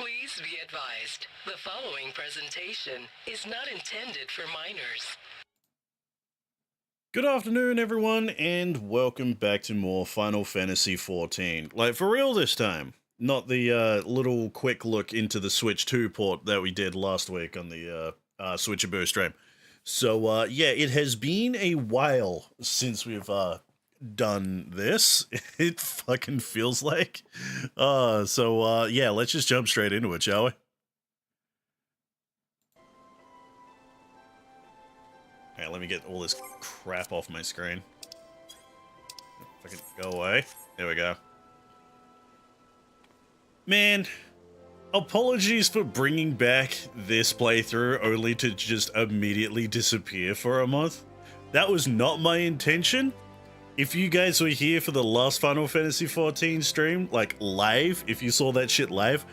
Please be advised, the following presentation is not intended for minors. Good afternoon, everyone, and welcome back to more Final Fantasy XIV. Like, for real this time. Not the little quick look into the Switch 2 port that we did last week on the Switchaboo stream. So, yeah, it has been a while since we've done this. It fucking feels like. Yeah, let's just jump straight into it, shall we? Alright, let me get all this crap off my screen. Fucking go away. There we go. Man, apologies for bringing back this playthrough only to just immediately disappear for a month. That was not my intention. If you guys were here for the last Final Fantasy XIV stream, like live, if you saw that shit live,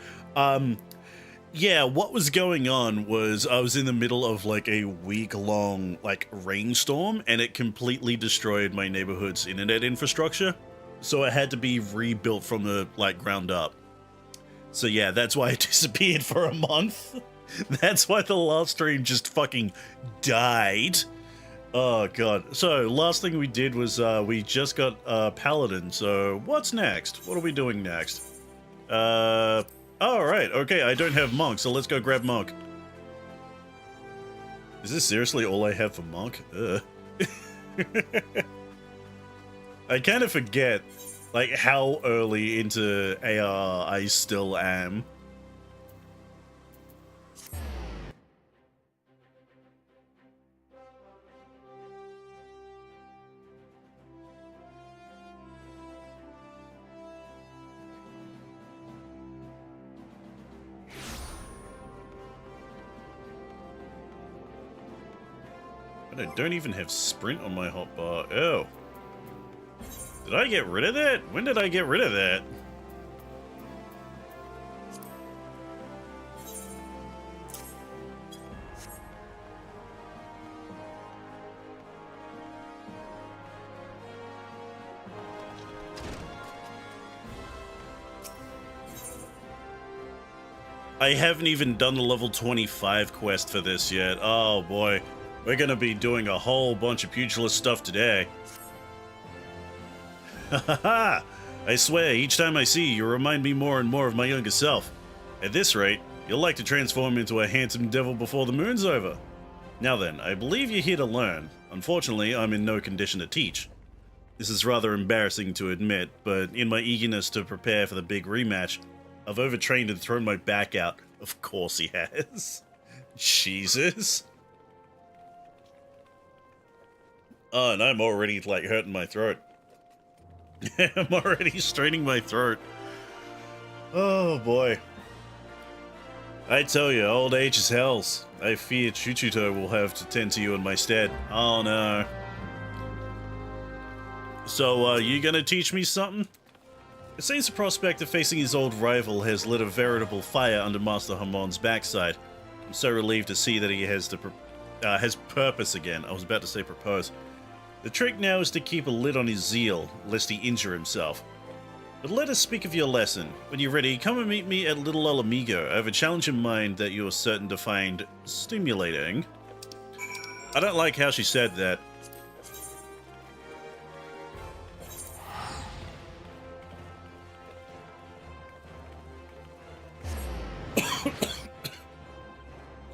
yeah, what was going on was I was in the middle of like a week-long like rainstorm, and it completely destroyed my neighborhood's internet infrastructure. So it had to be rebuilt from the like ground up. So yeah, that's why it disappeared for a month. That's why the last stream just fucking died. Oh god. So last thing we did was we just got Paladin. So what's next? What are we doing next? Oh, right, okay, I don't have Monk, so let's go grab Monk. Is this seriously all I have for Monk? Ugh. I kind of forget, like, how early into AR I still am. I don't even have sprint on my hotbar. Oh. Did I get rid of that? When did I get rid of that? I haven't even done the level 25 quest for this yet. Oh boy. We're gonna be doing a whole bunch of pugilist stuff today. Hahaha! I swear, each time I see you, you remind me more and more of my younger self. At this rate, you'll like to transform into a handsome devil before the moon's over. Now then, I believe you're here to learn. Unfortunately, I'm in no condition to teach. This is rather embarrassing to admit, but in my eagerness to prepare for the big rematch, I've overtrained and thrown my back out. Of course he has. Jesus. Oh, and I'm already, like, hurting my throat. I'm already straining my throat. Oh, boy. I tell you, old age is hell's. I fear Chuchuto will have to tend to you in my stead. Oh, no. So, you gonna teach me something? It seems the prospect of facing his old rival has lit a veritable fire under Master Hamon's backside. I'm so relieved to see that he has purpose again. I was about to say propose. The trick now is to keep a lid on his zeal, lest he injure himself. But let us speak of your lesson. When you're ready, come and meet me at Little Alamigo. I have a challenge in mind that you are certain to find stimulating. I don't like how she said that.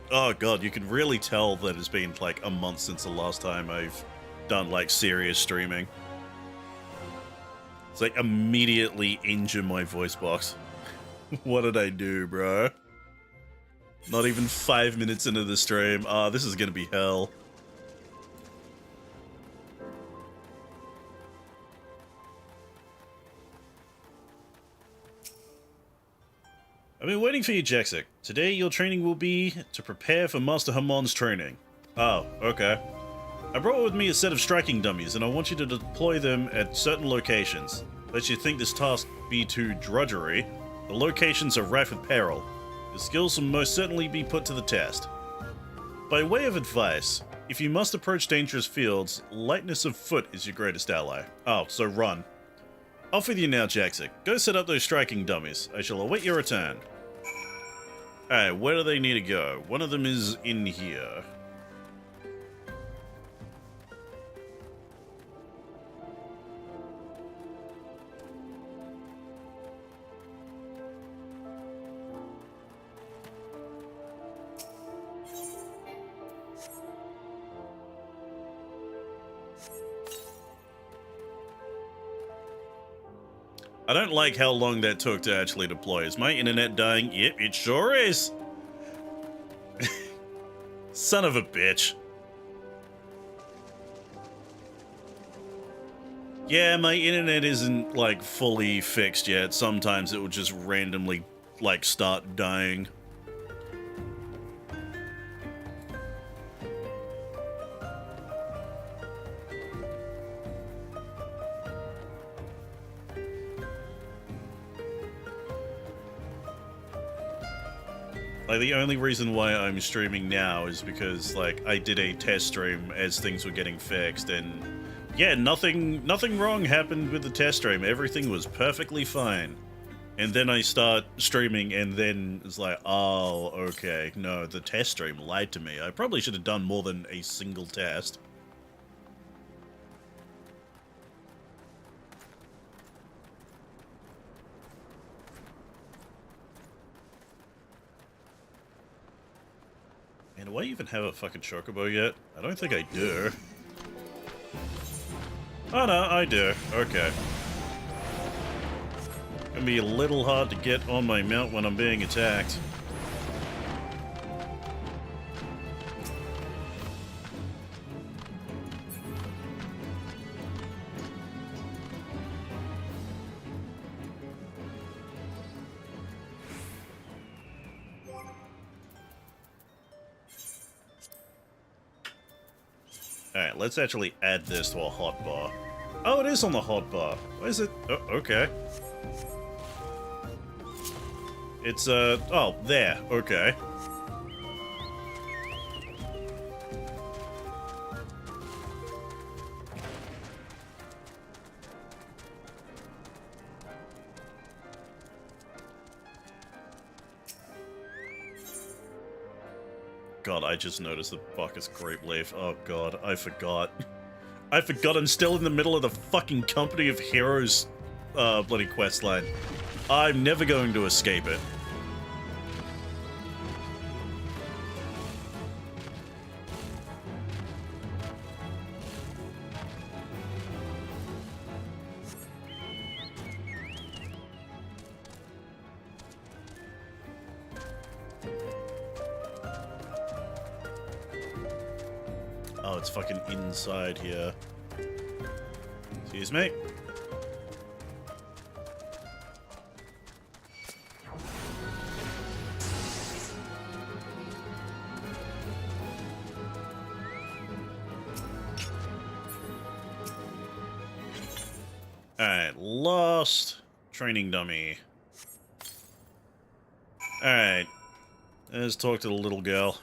Oh god, you can really tell that it's been like a month since the last time I've done like serious streaming. It's like immediately injure my voice box. What did I do, bro? Not even 5 minutes into the stream. Ah, this is gonna be hell. I've been waiting for you, Jaxic. Today your training will be to prepare for Master Hamon's training. Oh, okay. I brought with me a set of striking dummies, and I want you to deploy them at certain locations. Lest you think this task be too drudgery, the locations are rife with peril. Your skills will most certainly be put to the test. By way of advice, if you must approach dangerous fields, lightness of foot is your greatest ally. Oh, so run. Off with you now, Jaxic. Go set up those striking dummies. I shall await your return. Alright, where do they need to go? One of them is in here. I don't like how long that took to actually deploy. Is my internet dying? Yep, it sure is. Son of a bitch. Yeah, my internet isn't, like, fully fixed yet. Sometimes it will just randomly, like, start dying. Like, the only reason why I'm streaming now is because, like, I did a test stream as things were getting fixed, and yeah, nothing wrong happened with the test stream. Everything was perfectly fine. And then I start streaming, and then it's like, oh, okay, no, the test stream lied to me. I probably should have done more than a single test. Man, do I even have a fucking chocobo yet? I don't think I do. Oh no, I do. Okay. Gonna be a little hard to get on my mount when I'm being attacked. Alright, let's actually add this to a hotbar. Oh, it is on the hotbar. Why is it? Oh, okay. It's, oh, there. Okay. God, I just noticed the Bacchus Grape Leaf. Oh god, I forgot. I forgot I'm still in the middle of the fucking Company of Heroes, bloody questline. I'm never going to escape it. Oh, it's fucking inside here. Excuse me. Alright, lost training dummy. Alright, let's talk to the little girl.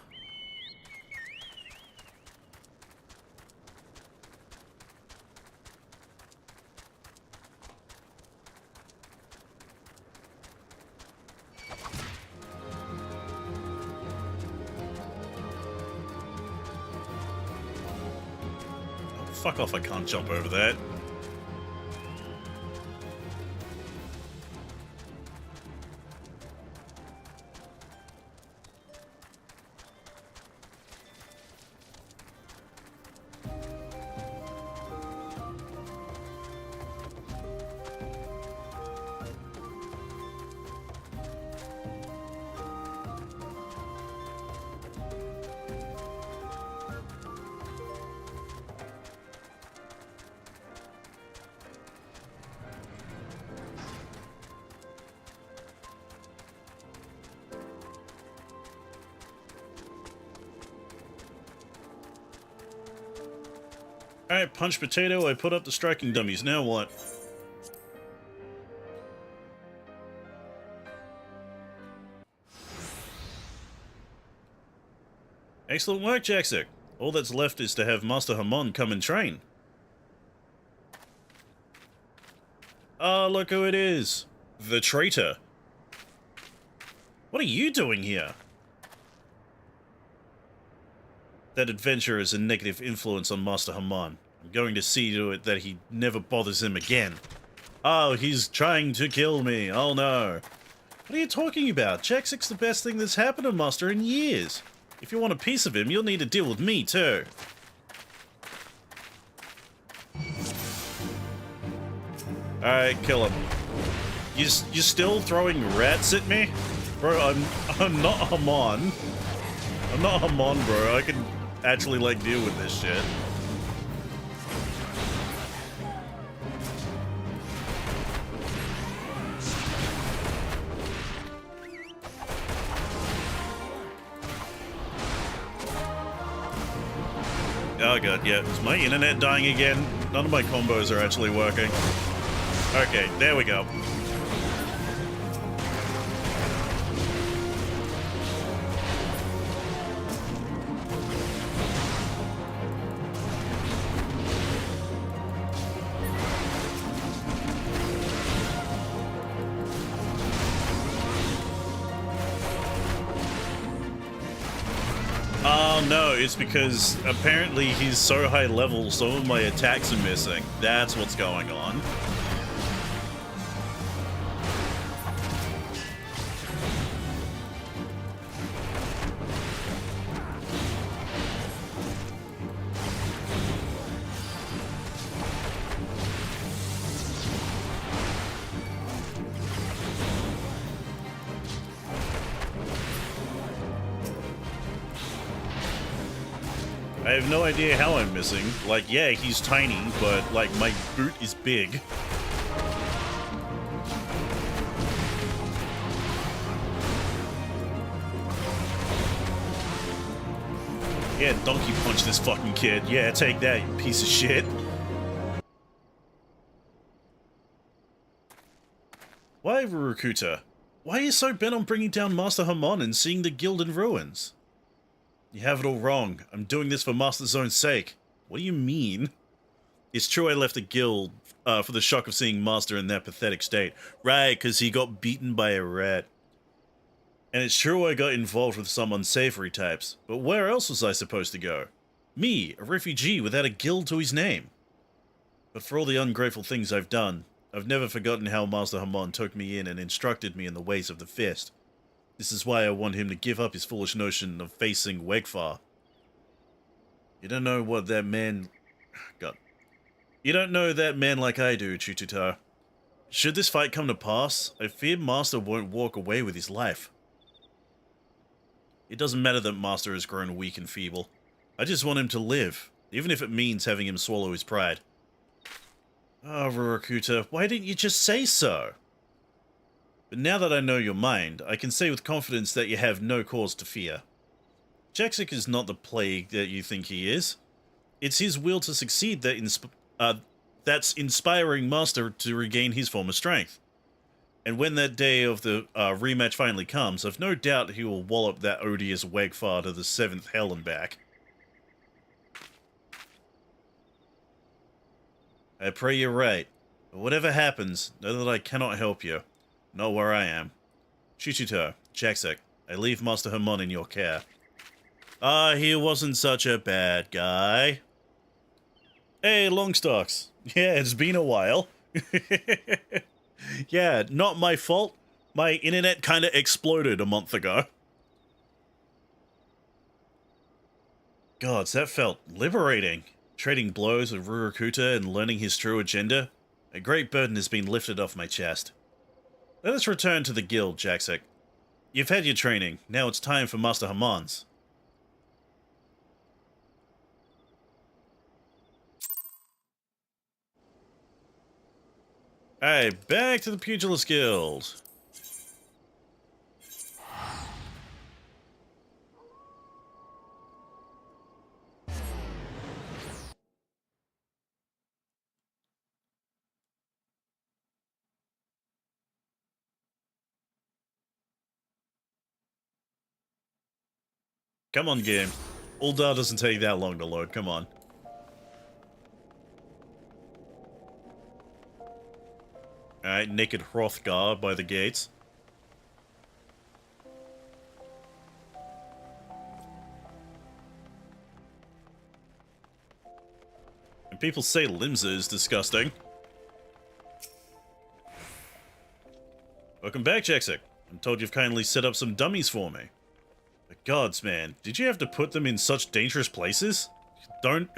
Fuck off, I can't jump over that. Alright, punch potato, I put up the striking dummies, now what? Excellent work, Jaxic. All that's left is to have Master Hamon come and train. Ah, look who it is. The traitor. What are you doing here? That adventure is a negative influence on Master Haman. I'm going to see to it that he never bothers him again. Oh, he's trying to kill me. Oh no. What are you talking about? Jacksik's the best thing that's happened to Master in years. If you want a piece of him, you'll need to deal with me too. Alright, kill him. You're still throwing rats at me? Bro, I'm not Haman. I'm not Haman, bro. I can actually, like, deal with this shit. Oh god, yeah. Is my internet dying again? None of my combos are actually working. Okay, there we go. Oh no, it's because apparently he's so high level, some of my attacks are missing. That's what's going on. I have no idea how I'm missing. Like, yeah, he's tiny, but, like, my boot is big. Yeah, donkey punch this fucking kid. Yeah, take that, you piece of shit. Why, Rurukuta? Why are you so bent on bringing down Master Haman and seeing the guild in ruins? You have it all wrong. I'm doing this for Master's own sake. What do you mean? It's true I left the guild for the shock of seeing Master in that pathetic state. Right, because he got beaten by a rat. And it's true I got involved with some unsavory types. But where else was I supposed to go? Me, a refugee without a guild to his name. But for all the ungrateful things I've done, I've never forgotten how Master Haman took me in and instructed me in the ways of the fist. This is why I want him to give up his foolish notion of facing Wegfar. You don't know what that man... God. You don't know that man like I do, Chututar. Should this fight come to pass, I fear Master won't walk away with his life. It doesn't matter that Master has grown weak and feeble. I just want him to live, even if it means having him swallow his pride. Oh, Rurukuta, why didn't you just say so? But now that I know your mind, I can say with confidence that you have no cause to fear. Jaksik is not the plague that you think he is. It's his will to succeed that's inspiring Master to regain his former strength. And when that day of the rematch finally comes, I've no doubt he will wallop that odious Wegfar to the 7th hell and back. I pray you're right, but whatever happens, know that I cannot help you. Not where I am. Chuchuto, Jaksik, I leave Master Haman in your care. Ah, he wasn't such a bad guy. Hey, Longstocks. Yeah, it's been a while. Yeah, not my fault. My internet kinda exploded a month ago. Gods, that felt liberating. Trading blows with Rurukuta and learning his true agenda. A great burden has been lifted off my chest. Let us return to the guild, Jaksik. You've had your training. Now it's time for Master Haman's. Alright, back to the Pugilist Guild. Come on, game. Uldar doesn't take that long to load, come on. Alright, naked Hrothgar by the gates. people say Limsa is disgusting. Welcome back, Jaxic. I'm told you've kindly set up some dummies for me. The gods, man. Did you have to put them in such dangerous places? Don't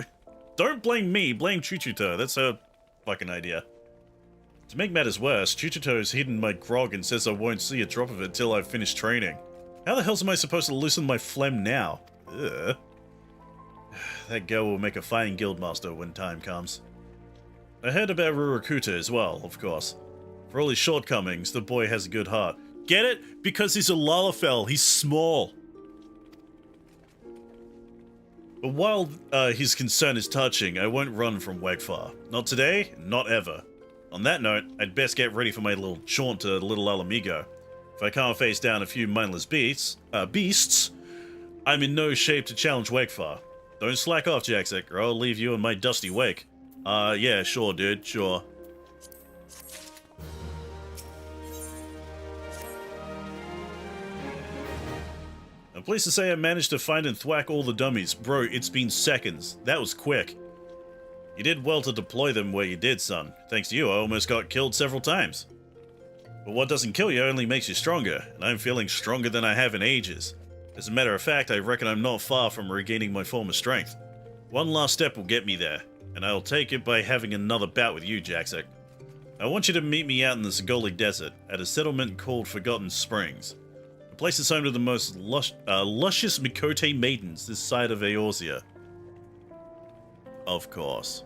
blame me. Blame Chuchuto. That's her fucking idea. To make matters worse, Chuchuto's hidden my grog and says I won't see a drop of it till I've finished training. How the hell am I supposed to loosen my phlegm now? Ugh. That girl will make a fine guildmaster when time comes. I heard about Rurokuta as well, of course. For all his shortcomings, the boy has a good heart. Get it? Because he's a Lalafell. He's small. But while his concern is touching, I won't run from Wegfar. Not today, not ever. On that note, I'd best get ready for my little jaunt to Little Alamigo. If I can't face down a few mindless beasts, I'm in no shape to challenge Wegfar. Don't slack off, Jaxic, or I'll leave you in my dusty wake. Yeah, sure, dude, sure. I'm pleased to say I managed to find and thwack all the dummies. Bro, it's been seconds. That was quick. You did well to deploy them where you did, son. Thanks to you, I almost got killed several times. But what doesn't kill you only makes you stronger, and I'm feeling stronger than I have in ages. As a matter of fact, I reckon I'm not far from regaining my former strength. One last step will get me there, and I'll take it by having another bout with you, Jaxic. I want you to meet me out in the Zagoli Desert, at a settlement called Forgotten Springs. The place is home to the most luscious Mikote maidens this side of Eorzea. Of course.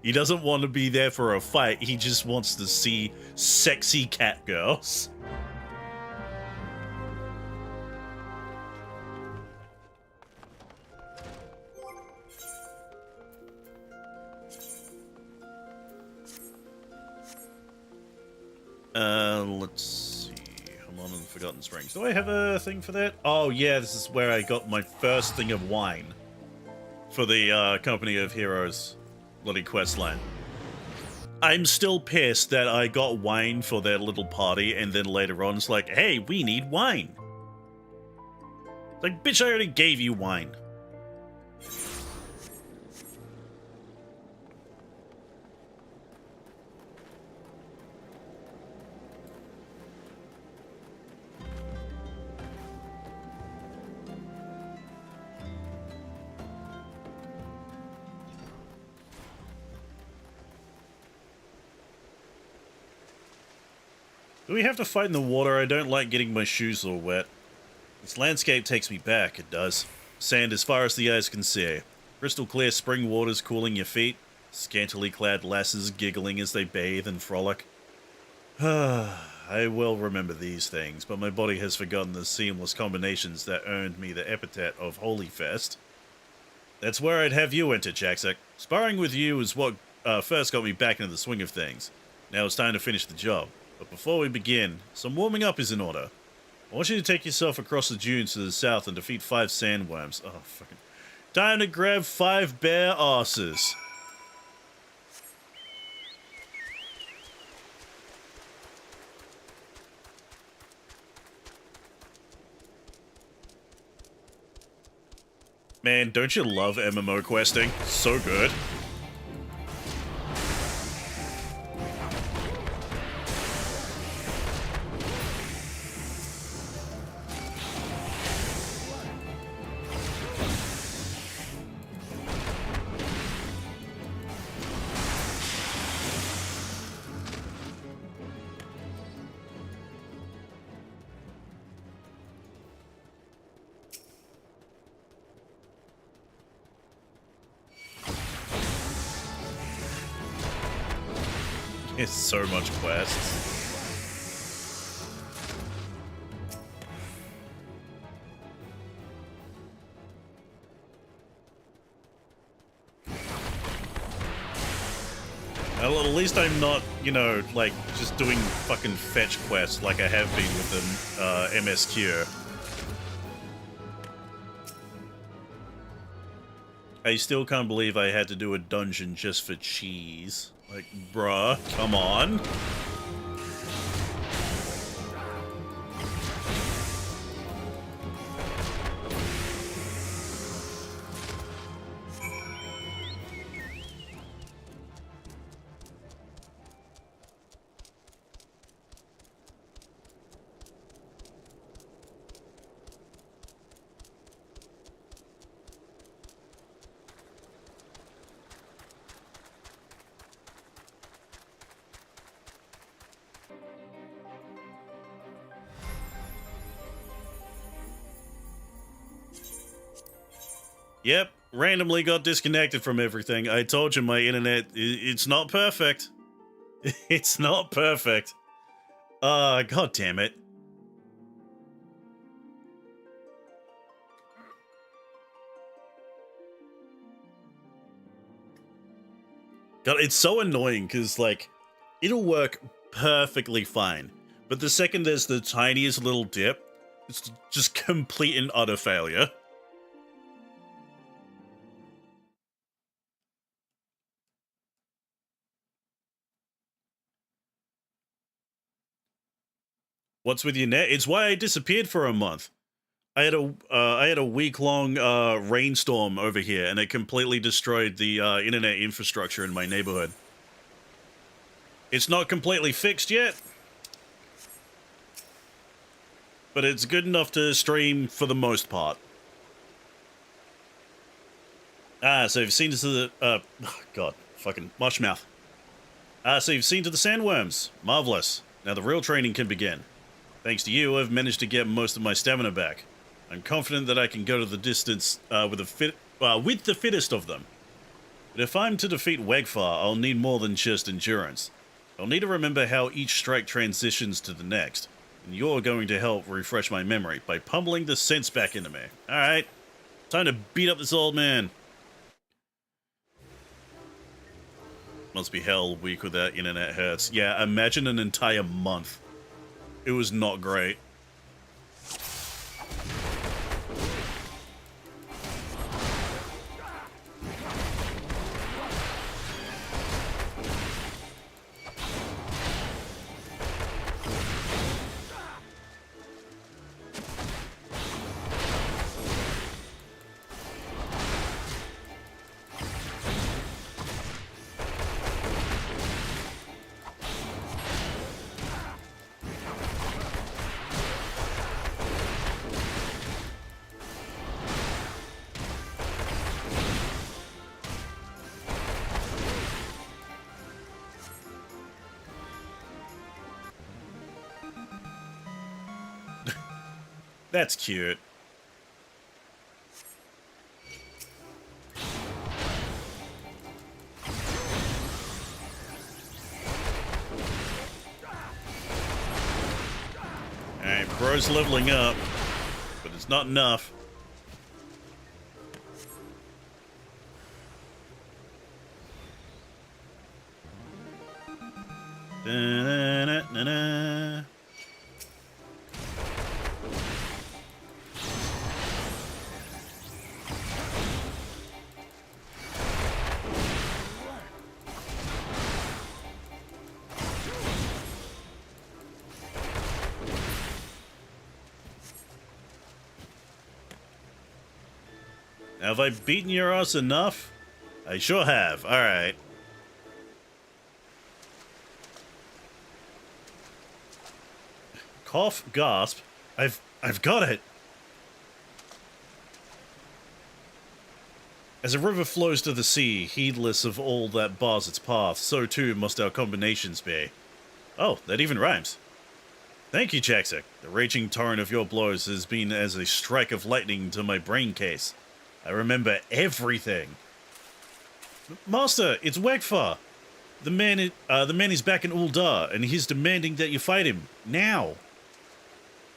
He doesn't want to be there for a fight, he just wants to see sexy cat girls. Let's see. I'm on the Forgotten Springs. Do I have a thing for that? Oh yeah, this is where I got my first thing of wine. For the Company of Heroes bloody questline. I'm still pissed that I got wine for their little party and then later on it's like, hey, we need wine. It's like, bitch, I already gave you wine. Do we have to fight in the water? I don't like getting my shoes all wet. This landscape takes me back, it does. Sand as far as the eyes can see. Crystal clear spring waters cooling your feet. Scantily clad lasses giggling as they bathe and frolic. I will remember these things, but my body has forgotten the seamless combinations that earned me the epithet of Holyfest. That's where I'd have you enter, Jaxic. Sparring with you is what first got me back into the swing of things. Now it's time to finish the job. But before we begin, some warming up is in order. I want you to take yourself across the dunes to the south and defeat 5 sandworms. Oh, fucking... Time to grab 5 bear asses. Man, don't you love MMO questing? So good. It's so much quests. Well, at least I'm not, you know, like, just doing fucking fetch quests like I have been with the MSQ. I still can't believe I had to do a dungeon just for cheese. Like, bruh, come on. Yep, randomly got disconnected from everything. I told you my internet, it's not perfect. It's not perfect. God damn it. God, it's so annoying because, like, it'll work perfectly fine. But the second there's the tiniest little dip, it's just complete and utter failure. What's with your net? It's why I disappeared for a month. I had a week long rainstorm over here, and it completely destroyed the internet infrastructure in my neighborhood. It's not completely fixed yet, but it's good enough to stream for the most part. So you've seen to the God, fucking mushmouth. So you've seen to the sandworms. Marvelous. Now the real training can begin. Thanks to you, I've managed to get most of my stamina back. I'm confident that I can go to the distance with the fittest of them. But if I'm to defeat Wegfar, I'll need more than just endurance. I'll need to remember how each strike transitions to the next. And you're going to help refresh my memory by pummeling the sense back into me. Alright, time to beat up this old man. Must be hell week with that internet hurts. Yeah, imagine an entire month. It was not great. That's cute. Alright, bro's leveling up, but it's not enough. Da-na-na-na-na. Now, have I beaten your ass enough? I sure have. Alright. Cough, gasp. I've got it. As a river flows to the sea, heedless of all that bars its path, so too must our combinations be. Oh, that even rhymes. Thank you, Jaxek. The raging torrent of your blows has been as a strike of lightning to my brain case. I remember everything. Master, it's Wegfar. The man is back in Uldar, and he's demanding that you fight him now.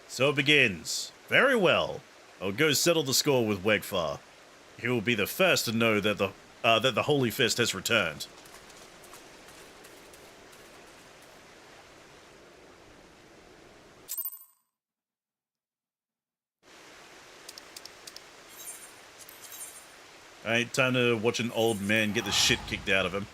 So it begins. Very well. I'll go settle the score with Wegfar. He will be the first to know that the Holy Fist has returned. Alright, time to watch an old man get the shit kicked out of him.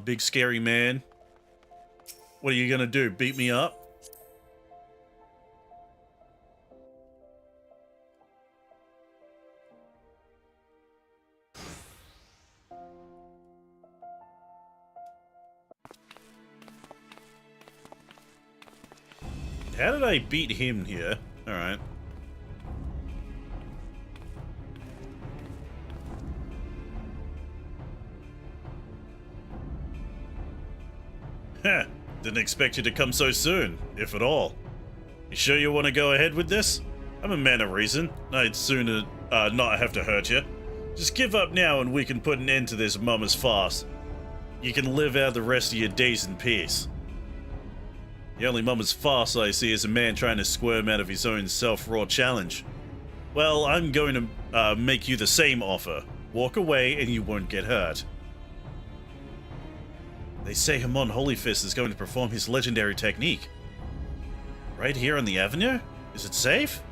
Big scary man. What are you gonna do? Beat me up? How did I beat him here? Alright. Heh. Didn't expect you to come so soon, if at all. You sure you want to go ahead with this? I'm a man of reason. I'd sooner not have to hurt you. Just give up now and we can put an end to this mama's farce. You can live out the rest of your days in peace. The only mama's farce I see is a man trying to squirm out of his own self-wrought challenge. Well, I'm going to make you the same offer. Walk away and you won't get hurt. They say Hamon Holyfist is going to perform his legendary technique. Right here on the avenue? Is it safe?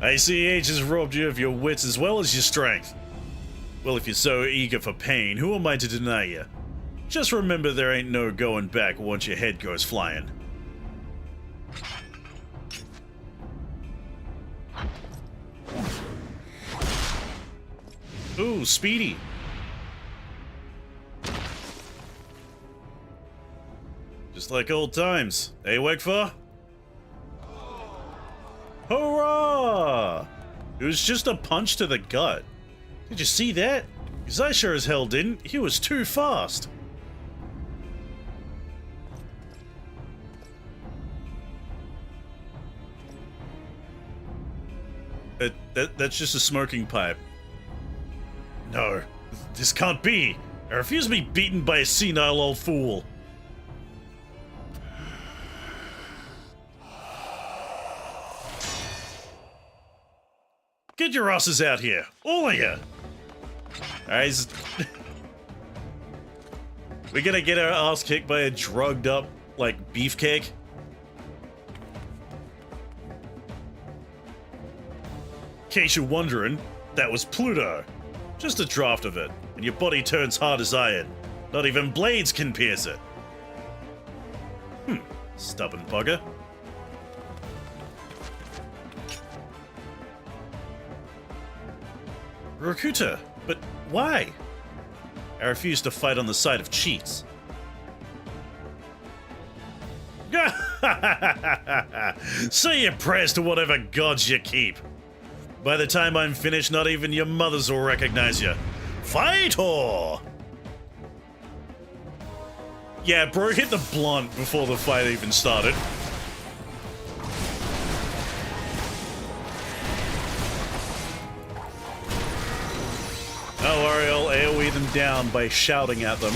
I see age has robbed you of your wits as well as your strength. Well, if you're so eager for pain, who am I to deny you? Just remember there ain't no going back once your head goes flying. Ooh, speedy. Just like old times. Eh, Wegfar? Hurrah! It was just a punch to the gut. Did you see that? Because I sure as hell didn't. He was too fast. That's just a smoking pipe. No, this can't be. I refuse to be beaten by a senile old fool. Get your asses out here, all of you. Alright, we're gonna get our ass kicked by a drugged up, like, beefcake. In case you're wondering, that was Pluto. Just a draft of it, and your body turns hard as iron. Not even blades can pierce it. Stubborn bugger. Rakuta, but why? I refuse to fight on the side of cheats. Say your prayers to whatever gods you keep. By the time I'm finished, not even your mothers will recognize you. Fight or? Yeah, bro hit the blunt before the fight even started. Don't worry, I'll AoE them down by shouting at them.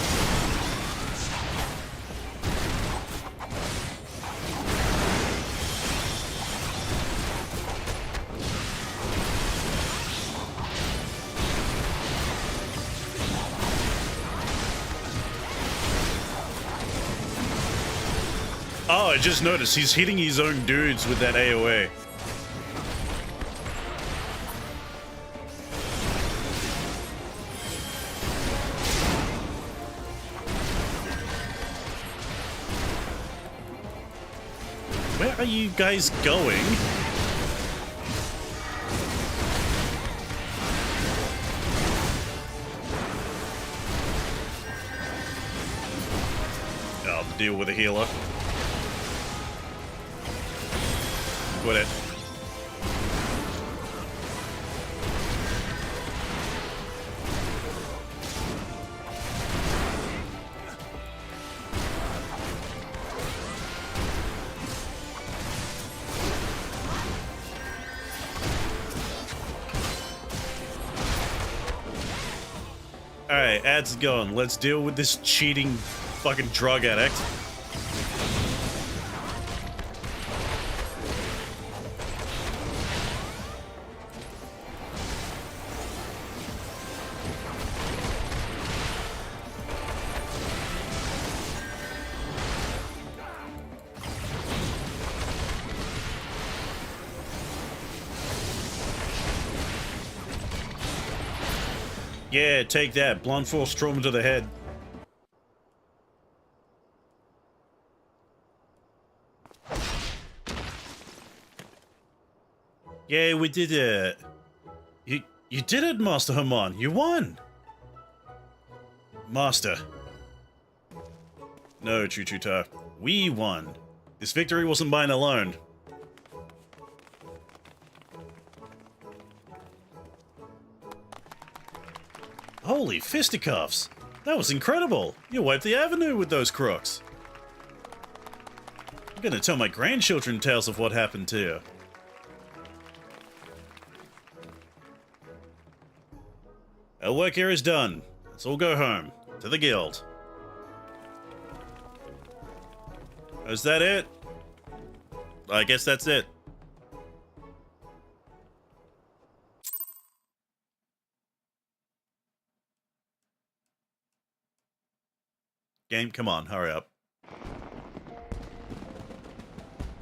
Oh, I just noticed he's hitting his own dudes with that AoE. Where are you guys going? I'll deal with a healer. Quit it. Alright, ads gone. Let's deal with this cheating fucking drug addict. Yeah, take that. Blunt force trauma to the head. Yeah, we did it. You did it, Master Hamon. You won. Master. No, Chuchuta. We won. This victory wasn't mine alone. Holy fisticuffs! That was incredible! You wiped the avenue with those crooks! I'm gonna tell my grandchildren tales of what happened to you. Our work here is done. Let's all go home. To the guild. Is that it? I guess that's it. Game, come on, hurry up.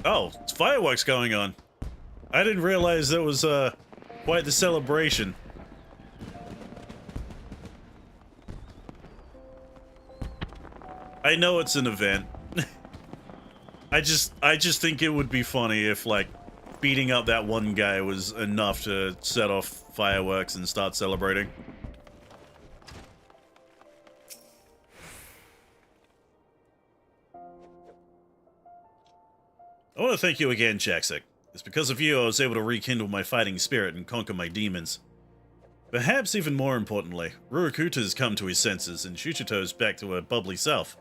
Oh, it's fireworks going on. I didn't realize that was, quite the celebration. I know it's an event. I just think it would be funny if, like, beating up that one guy was enough to set off fireworks and start celebrating. I want to thank you again, Jaxic. It's because of you I was able to rekindle my fighting spirit and conquer my demons. Perhaps even more importantly, Ruakuta's come to his senses and Shuchito's back to her bubbly self.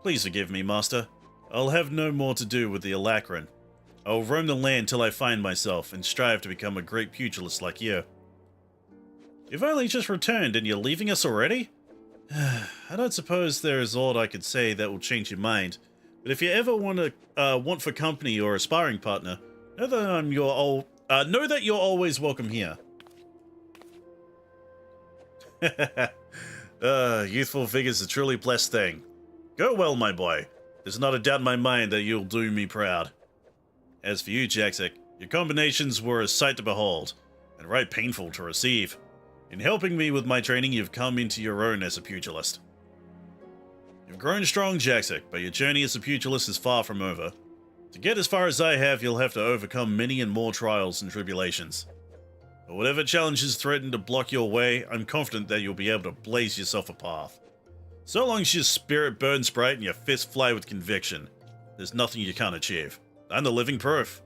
Please forgive me, Master. I'll have no more to do with the Alacran. I'll roam the land till I find myself and strive to become a great pugilist like you. You've only just returned and you're leaving us already? I don't suppose there is aught I could say that will change your mind. But if you ever want for company or a sparring partner, know that you're always welcome here. Youthful vigor's a truly blessed thing. Go well, my boy. There's not a doubt in my mind that you'll do me proud. As for you, Jaxic, your combinations were a sight to behold, and right painful to receive. In helping me with my training, you've come into your own as a pugilist. You've grown strong, Jaxic, but your journey as a pugilist is far from over. To get as far as I have, you'll have to overcome many and more trials and tribulations. But whatever challenges threaten to block your way, I'm confident that you'll be able to blaze yourself a path. So long as your spirit burns bright and your fists fly with conviction, there's nothing you can't achieve. I'm the living proof.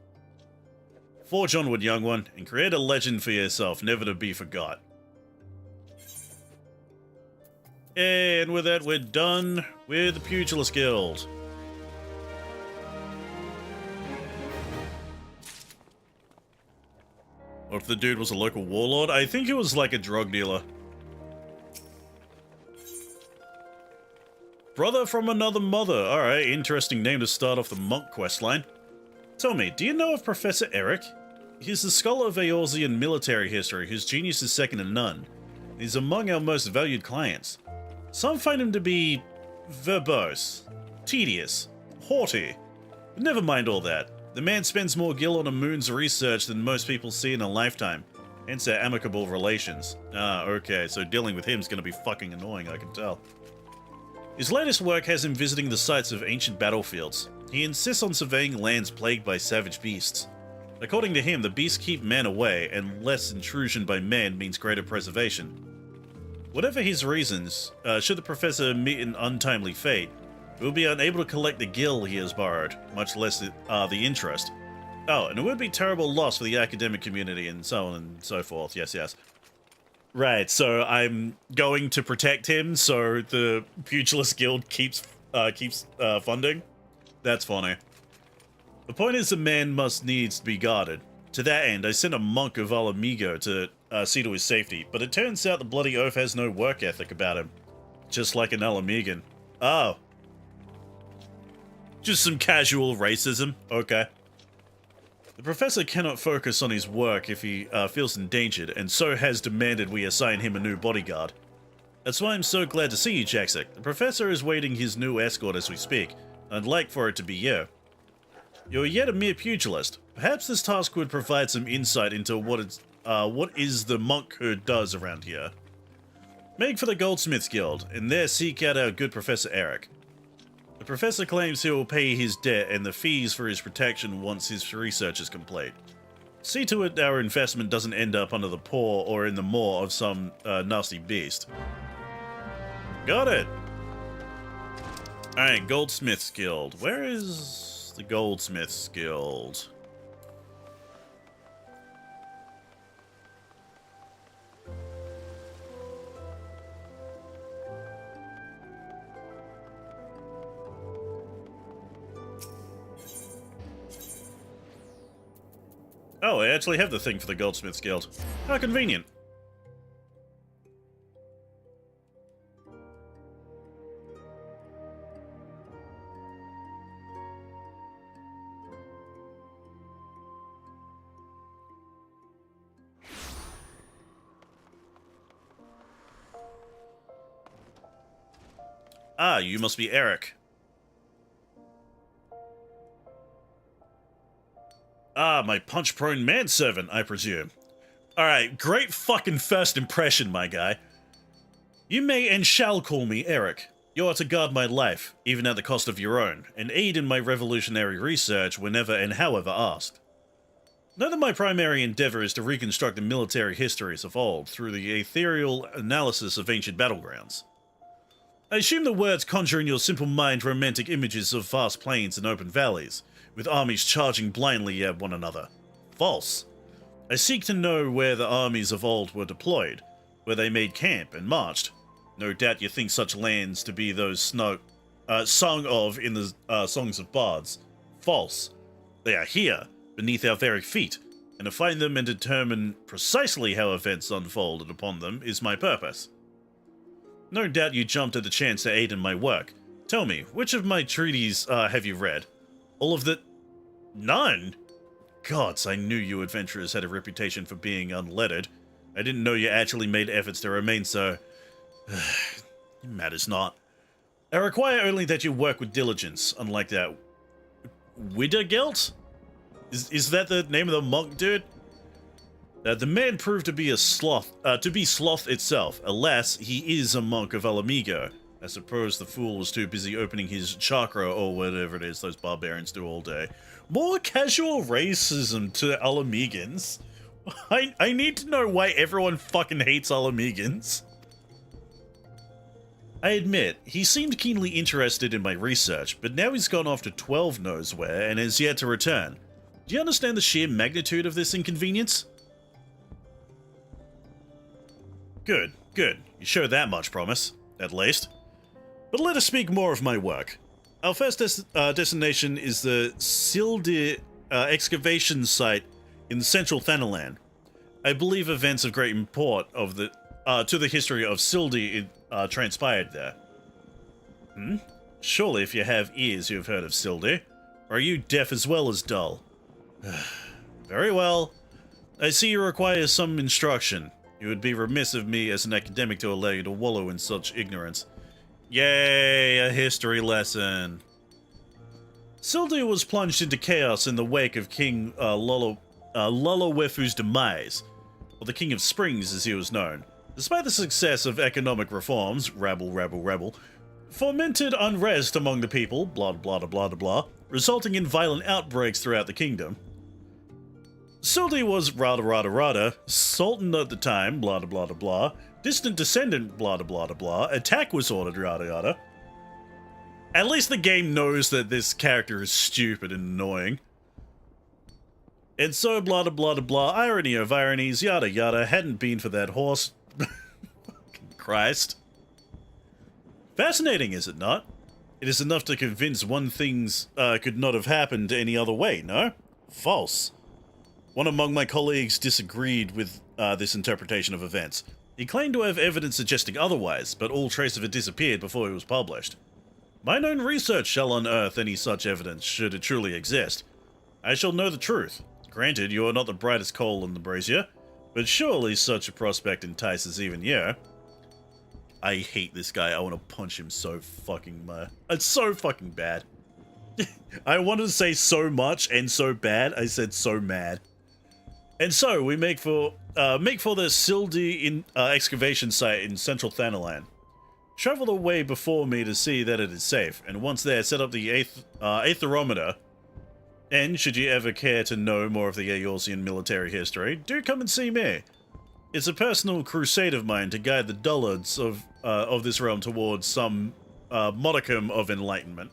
Forge onward, young one, and create a legend for yourself, never to be forgot. And with that, we're done with the Pugilist Guild. What if the dude was a local warlord? I think he was like a drug dealer. Brother from another mother. Alright, interesting name to start off the monk questline. Tell me, do you know of Professor Eric? He's a scholar of Eorzean military history whose genius is second to none. He's among our most valued clients. Some find him to be verbose, tedious, haughty. But never mind all that. The man spends more gil on a moon's research than most people see in a lifetime, hence our amicable relations. Ah, okay, so dealing with him's gonna be fucking annoying, I can tell. His latest work has him visiting the sites of ancient battlefields. He insists on surveying lands plagued by savage beasts. According to him, the beasts keep man away, and less intrusion by man means greater preservation. Whatever his reasons, should the professor meet an untimely fate, he will be unable to collect the gil he has borrowed, much less the interest. Oh, and it would be terrible loss for the academic community and so on and so forth. Yes, yes. Right, so I'm going to protect him so the Pugilist Guild keeps funding? That's funny. The point is the man must needs be guarded. To that end, I sent a monk of Alamigo to see to his safety, but it turns out the bloody oaf has no work ethic about him. Just like an Alamigan. Oh. Just some casual racism. Okay. The professor cannot focus on his work if he feels endangered, and so has demanded we assign him a new bodyguard. That's why I'm so glad to see you, Jaxic. The professor is waiting his new escort as we speak. I'd like for it to be you. You're yet a mere pugilist. Perhaps this task would provide some insight into what is the monkhood does around here. Make for the Goldsmiths Guild, and there seek out our good Professor Eric. The professor claims he will pay his debt and the fees for his protection once his research is complete. See to it our investment doesn't end up under the paw or in the maw of some nasty beast. Got it! Alright, Goldsmith's Guild. Where is the Goldsmith's Guild? Oh, I actually have the thing for the Goldsmith's Guild. How convenient. Ah, you must be Eric. Ah, my punch-prone manservant, I presume. Alright, great fucking first impression, my guy. You may and shall call me Eric. You are to guard my life, even at the cost of your own, and aid in my revolutionary research whenever and however asked. Know that my primary endeavor is to reconstruct the military histories of old through the ethereal analysis of ancient battlegrounds. I assume the words conjure in your simple mind romantic images of vast plains and open valleys, with armies charging blindly at one another. False. I seek to know where the armies of old were deployed, where they made camp and marched. No doubt you think such lands to be those sung of in the songs of bards. False. They are here, beneath our very feet, and to find them and determine precisely how events unfolded upon them is my purpose. No doubt you jumped at the chance to aid in my work. Tell me, which of my treaties have you read? All of the... None? Gods, I knew you adventurers had a reputation for being unlettered. I didn't know you actually made efforts to remain so... It matters not. I require only that you work with diligence, unlike that... Widdergelt? Is that the name of the monk dude? The man proved to be sloth itself. Alas, he is a monk of Alamigo. I suppose the fool was too busy opening his chakra or whatever it is those barbarians do all day. More casual racism to Alamegans. I need to know why everyone fucking hates Alamegans. I admit, he seemed keenly interested in my research, but now he's gone off to 12 knows where and has yet to return. Do you understand the sheer magnitude of this inconvenience? Good, good. You show that much promise, at least. But let us speak more of my work. Our first destination is the Sildir excavation site in central Thanalan. I believe events of great import to the history of Sildir transpired there. Surely if you have ears you have heard of Sildir. Or are you deaf as well as dull? Very well. I see you require some instruction. It would be remiss of me as an academic to allow you to wallow in such ignorance. Yay, a history lesson. Sildir was plunged into chaos in the wake of King Lolowefu's demise, or the King of Springs as he was known. Despite the success of economic reforms, rabble, fomented unrest among the people, blah blah blah blah blah, resulting in violent outbreaks throughout the kingdom. Sildir was rada, sultan at the time, blah blah blah, distant descendant, blah blah, attack was ordered, yada. At least the game knows that this character is stupid and annoying. And so blah blah, irony of ironies, yada, hadn't been for that horse. Fucking Christ. Fascinating, is it not? It is enough to convince one things could not have happened any other way, no? False. One among my colleagues disagreed with this interpretation of events. He claimed to have evidence suggesting otherwise, but all trace of it disappeared before it was published. Mine own research shall unearth any such evidence, should it truly exist. I shall know the truth. Granted, you are not the brightest coal in the brazier, but surely such a prospect entices even you. I hate this guy. I want to punch him so fucking much. It's so fucking bad. I wanted to say so much and so bad, I said so mad. And so, we make for the Sildir excavation site in central Thanalan. Travel the way before me to see that it is safe, and once there, set up the aetherometer. And, should you ever care to know more of the Eorzean military history, do come and see me. It's a personal crusade of mine to guide the dullards of this realm towards some modicum of enlightenment.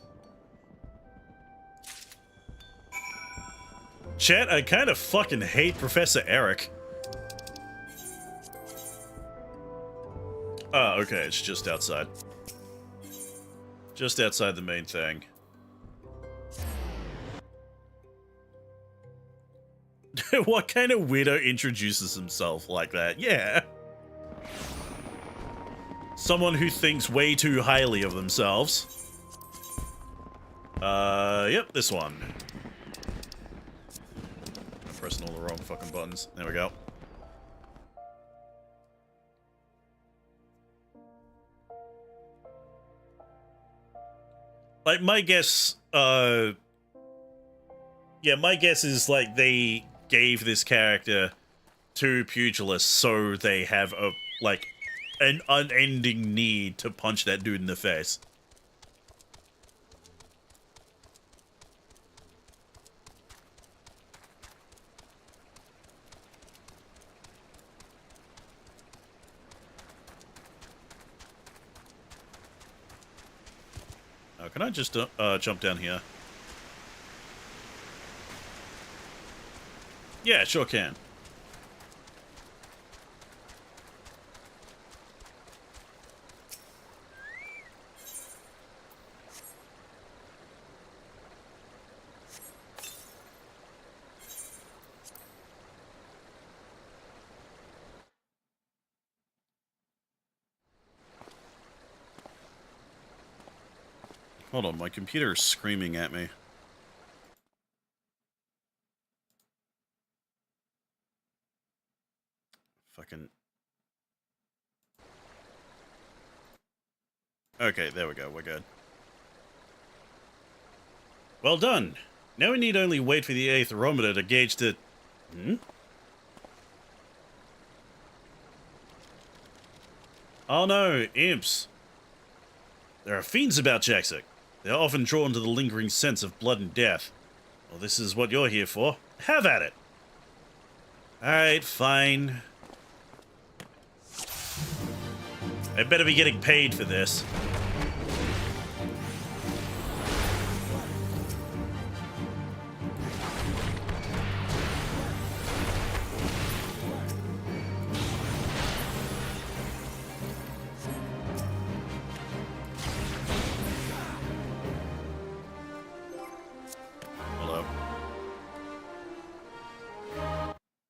Chat, I kind of fucking hate Professor Eric. Oh, okay, it's just outside. Just outside the main thing. What kind of weirdo introduces himself like that? Yeah. Someone who thinks way too highly of themselves. Yep, this one. I'm pressing all the wrong fucking buttons. There we go. Like, my guess, yeah, my guess is, like, they gave this character to pugilists so they have a, like, an unending need to punch that dude in the face. Can I just jump down here? Yeah, sure can. Hold on, my computer is screaming at me. Fucking... Okay, there we go, we're good. Well done! Now we need only wait for the aetherometer to gauge the... Hmm? Oh no, imps! There are fiends about Jaxic. They are often drawn to the lingering sense of blood and death. Well, this is what you're here for. Have at it! Alright, fine. I better be getting paid for this.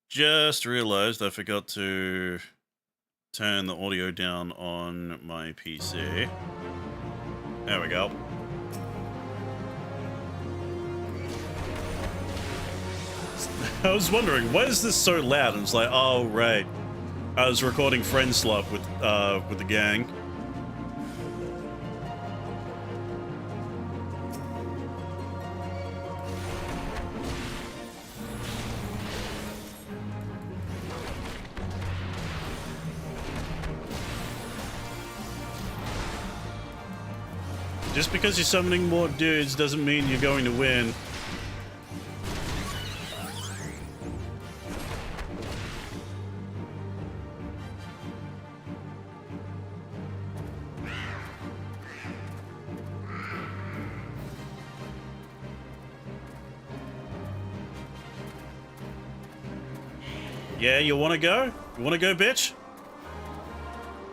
Just realized I forgot to turn the audio down on my PC. There we go. I was wondering, why is this so loud? And it's like, oh, right. I was recording Friend Slop with the gang. Just because you're summoning more dudes doesn't mean you're going to win. Yeah, you wanna go? You wanna go, bitch?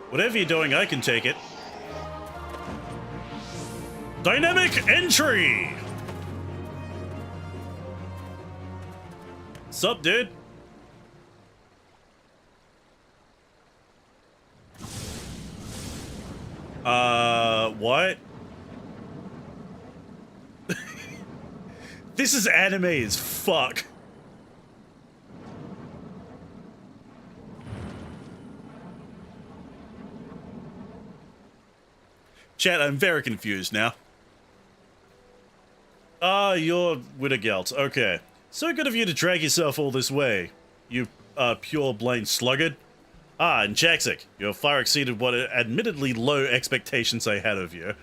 Whatever you're doing, I can take it. Dynamic entry! Sup, dude? What? This is anime as fuck. Chat, I'm very confused now. Ah, you're Widdergelt. Okay. So good of you to drag yourself all this way, you pure-blind sluggard. Ah, and Jaxic, you have far exceeded what admittedly low expectations I had of you.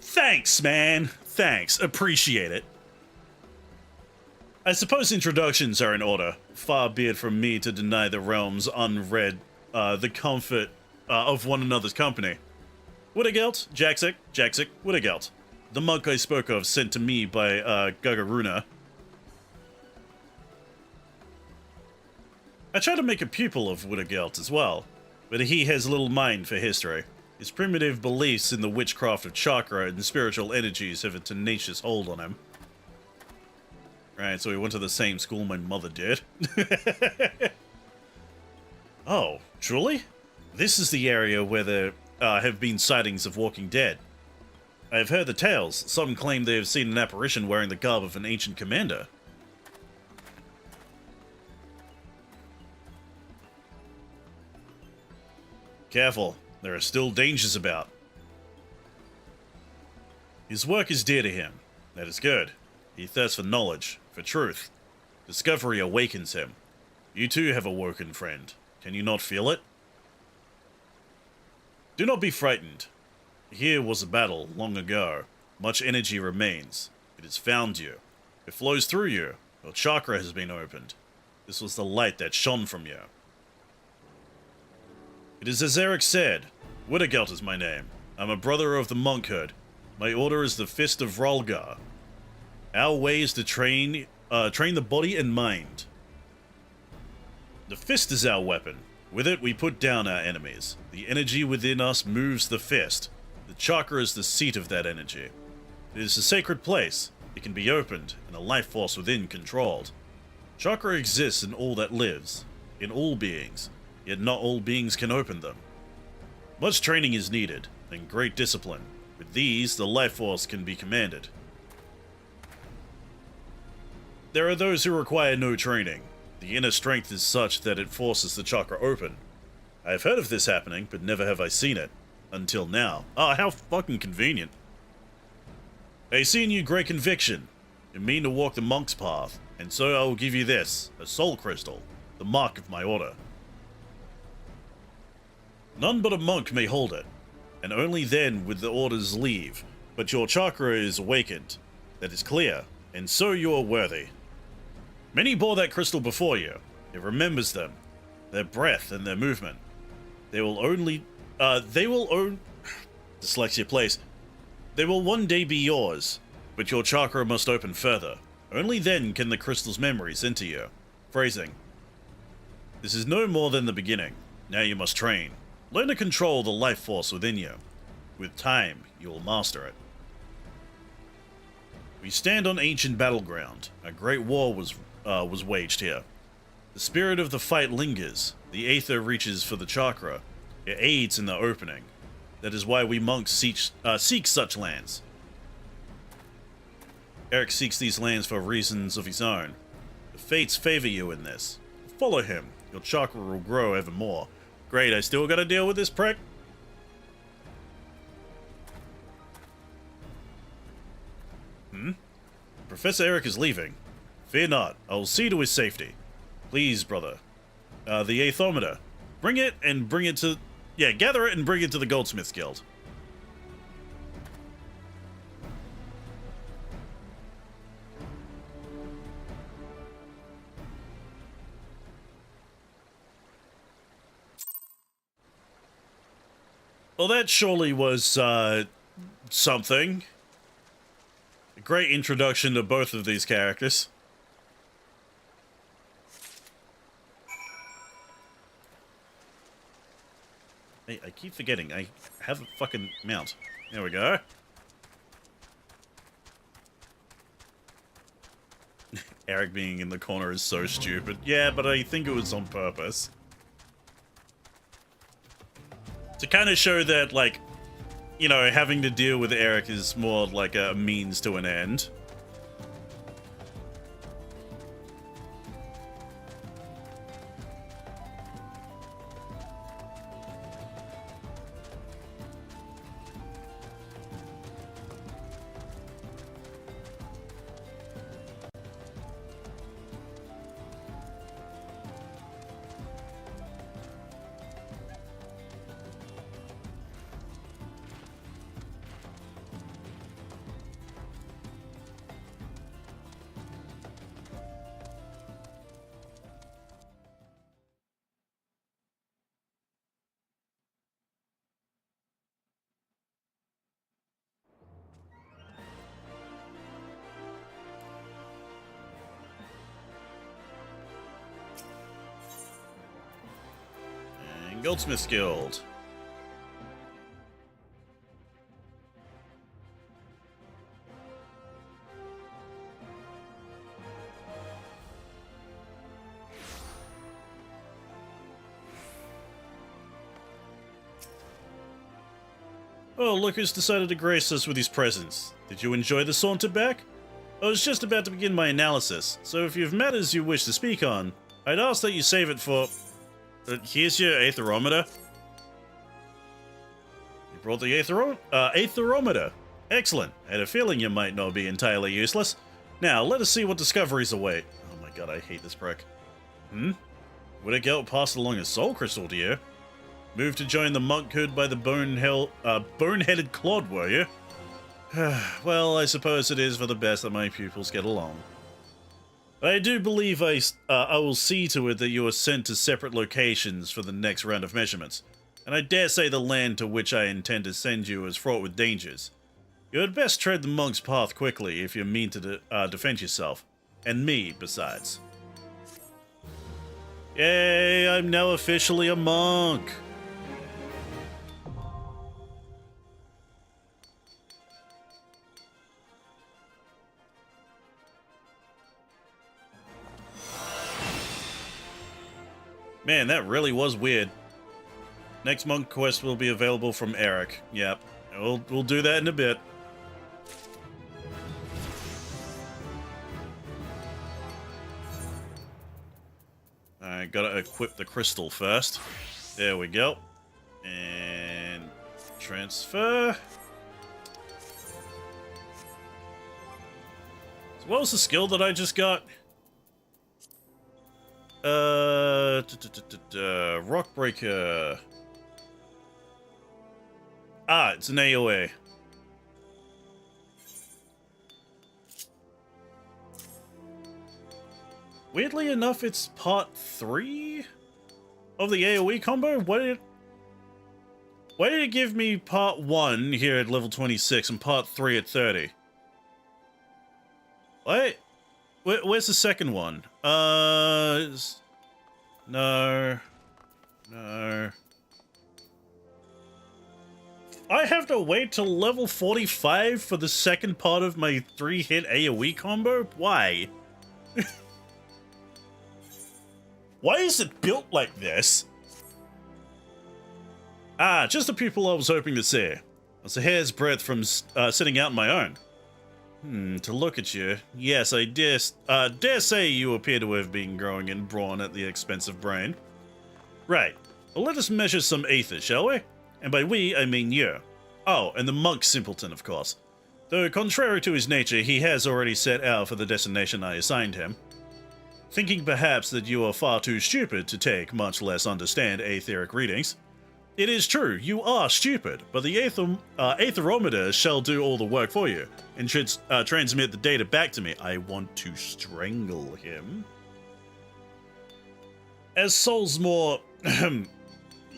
Thanks, man. Thanks. Appreciate it. I suppose introductions are in order. Far be it from me to deny the realms unread the comfort of one another's company. Woodagelt, Jaxic, Woodagelt. The monk I spoke of sent to me by, Gagaruna. I try to make a pupil of Woodagelt as well, but he has little mind for history. His primitive beliefs in the witchcraft of chakra and spiritual energies have a tenacious hold on him. Right, so we went to the same school my mother did. Oh, truly? This is the area where there have been sightings of walking dead. I have heard the tales. Some claim they have seen an apparition wearing the garb of an ancient commander. Careful, there are still dangers about. His work is dear to him. That is good. He thirsts for knowledge, for truth. Discovery awakens him. You too have awoken, friend. Can you not feel it? Do not be frightened. Here was a battle long ago. Much energy remains. It has found you. It flows through you. Your chakra has been opened. This was the light that shone from you. It is as Eric said. Woodagelt is my name. I'm a brother of the monkhood. My order is the Fist of Rolgar. Our way is to train the body and mind. The fist is our weapon. With it, we put down our enemies. The energy within us moves the fist. The chakra is the seat of that energy. It is a sacred place. It can be opened, and a life force within controlled. Chakra exists in all that lives, in all beings, yet not all beings can open them. Much training is needed, and great discipline. With these, the life force can be commanded. There are those who require no training. The inner strength is such that it forces the chakra open. I have heard of this happening, but never have I seen it. Until now. Ah, how fucking convenient. I see in you great conviction. You mean to walk the monk's path, and so I will give you this, a soul crystal, the mark of my order. None but a monk may hold it, and only then would the orders leave, but your chakra is awakened. That is clear, and so you are worthy. Many bore that crystal before you. It remembers them, their breath and their movement. They will dyslexia place. They will one day be yours, but your chakra must open further. Only then can the crystal's memories enter you. Phrasing. This is no more than the beginning. Now you must train. Learn to control the life force within you. With time, you will master it. We stand on ancient battleground. A great war was waged here. The spirit of the fight lingers. The aether reaches for the chakra. It aids in the opening. That is why we monks seek such lands. Eric seeks these lands for reasons of his own. The fates favor you in this. Follow him. Your chakra will grow ever more. Great, I still gotta deal with this prick? Professor Eric is leaving. Fear not, I will see to his safety. Please, brother. The aethometer. Bring it and bring it to... Yeah, gather it and bring it to the Goldsmiths Guild. Well, that surely was, something. A great introduction to both of these characters. Hey, I keep forgetting. I have a fucking mount. There we go. Eric being in the corner is so stupid. Yeah, but I think it was on purpose. To kind of show that, like, you know, having to deal with Eric is more like a means to an end. And Goldsmith's Guild. Oh, look who's decided to grace us with his presence. Did you enjoy the saunter back? I was just about to begin my analysis, so if you have matters you wish to speak on, I'd ask that you save it for... here's your aetherometer. You brought the aetherometer. Excellent. I had a feeling you might not be entirely useless. Now, let us see what discoveries await. Oh my god, I hate this prick. Would a Gelt pass along a soul crystal to you? Moved to join the monkhood by the boneheaded clod, were you? Well, I suppose it is for the best that my pupils get along. I do believe I will see to it that you are sent to separate locations for the next round of measurements, and I dare say the land to which I intend to send you is fraught with dangers. You had best tread the monk's path quickly if you mean to defend yourself, and me, besides. Yay, I'm now officially a monk! Man, that really was weird. Next monk quest will be available from Eric. Yep, we'll do that in a bit. I gotta equip the crystal first. There we go. And transfer. So what was the skill that I just got? Rock Breaker. Ah, it's an AoA. Weirdly enough, it's part 3 of the AoE combo. Why did it give me part 1 here at level 26 and part 3 at 30? What? Where's the second one? No. I have to wait till level 45 for the second part of my 3-hit AoE combo? Why? Why is it built like this? Ah, just the people I was hoping to see. I was a hair's breadth from sitting out on my own. To look at you. Yes, I dare say you appear to have been growing in brawn at the expense of brain. Right. Well, let us measure some ether, shall we? And by we, I mean you. Oh, and the monk simpleton, of course. Though contrary to his nature, he has already set out for the destination I assigned him. Thinking perhaps that you are far too stupid to take, much less understand, etheric readings. It is true, you are stupid, but the aetherometer shall do all the work for you, and should transmit the data back to me. I want to strangle him. As souls more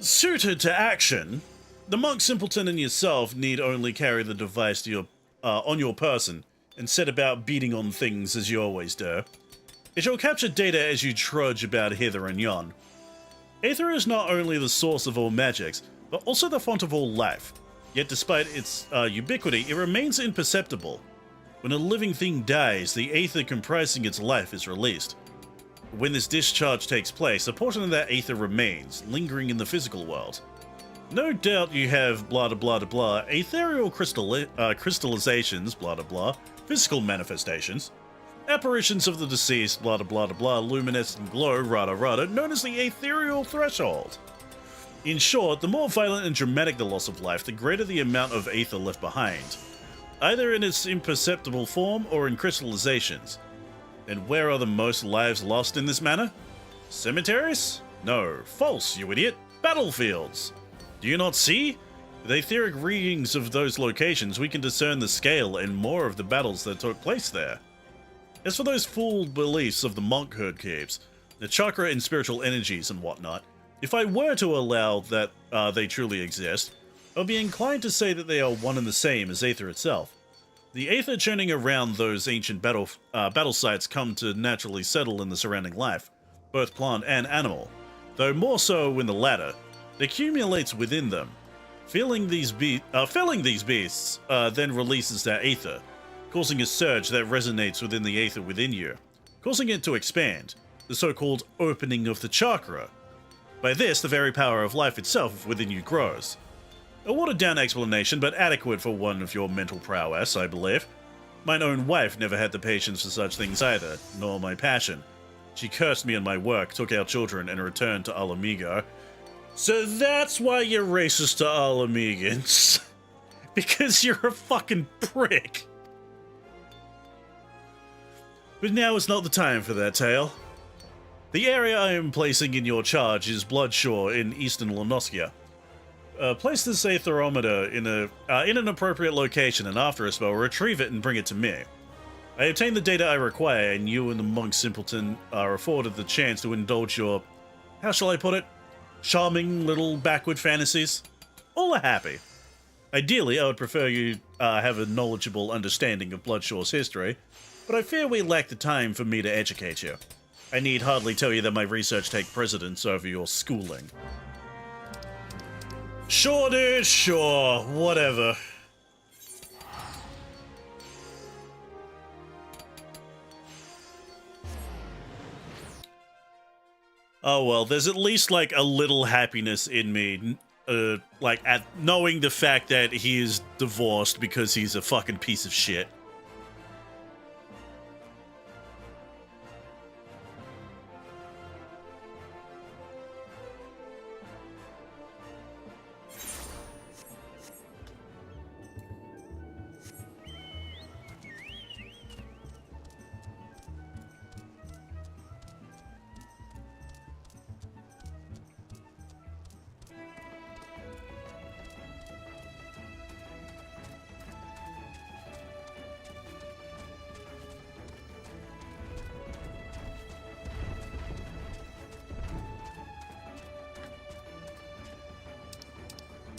suited to action, the monk simpleton and yourself need only carry the device to on your person, and set about beating on things as you always do. It shall capture data as you trudge about hither and yon. Aether is not only the source of all magics, but also the font of all life. Yet despite its ubiquity, it remains imperceptible. When a living thing dies, the aether comprising its life is released. When this discharge takes place, a portion of that aether remains, lingering in the physical world. No doubt you have blah blah blah blah, ethereal crystallizations, blah blah, physical manifestations. Apparitions of the deceased, blah blah blah, luminescent glow, rada, known as the ethereal threshold. In short, the more violent and dramatic the loss of life, the greater the amount of aether left behind, either in its imperceptible form or in crystallizations. And where are the most lives lost in this manner? Cemeteries? No, false, you idiot. Battlefields! Do you not see? With etheric readings of those locations, we can discern the scale and more of the battles that took place there. As for those fooled beliefs of the monkhood keeps, the chakra and spiritual energies and whatnot, if I were to allow that they truly exist, I would be inclined to say that they are one and the same as aether itself. The aether churning around those ancient battle sites come to naturally settle in the surrounding life, both plant and animal, though more so in the latter. accumulates within them. Filling these beasts then releases their ether, causing a surge that resonates within the ether within you, causing it to expand, the so-called opening of the chakra. By this, the very power of life itself within you grows. A watered-down explanation, but adequate for one of your mental prowess, I believe. Mine own wife never had the patience for such things either, nor my passion. She cursed me and my work, took our children, and returned to Alamigo. So that's why you're racist to Alamegans. Because you're a fucking prick. But now is not the time for that tale. The area I am placing in your charge is Bloodshore in eastern Lonoskia. Place this aetherometer in an appropriate location, and after a spell, retrieve it and bring it to me. I obtain the data I require, and you and the monk simpleton are afforded the chance to indulge your, how shall I put it, charming little backward fantasies. All are happy. Ideally, I would prefer you have a knowledgeable understanding of Bloodshore's history, but I fear we lack the time for me to educate you. I need hardly tell you that my research takes precedence over your schooling. Sure, dude, sure. Whatever. Oh well, there's at least, like, a little happiness in me, like, at knowing the fact that he is divorced because he's a fucking piece of shit.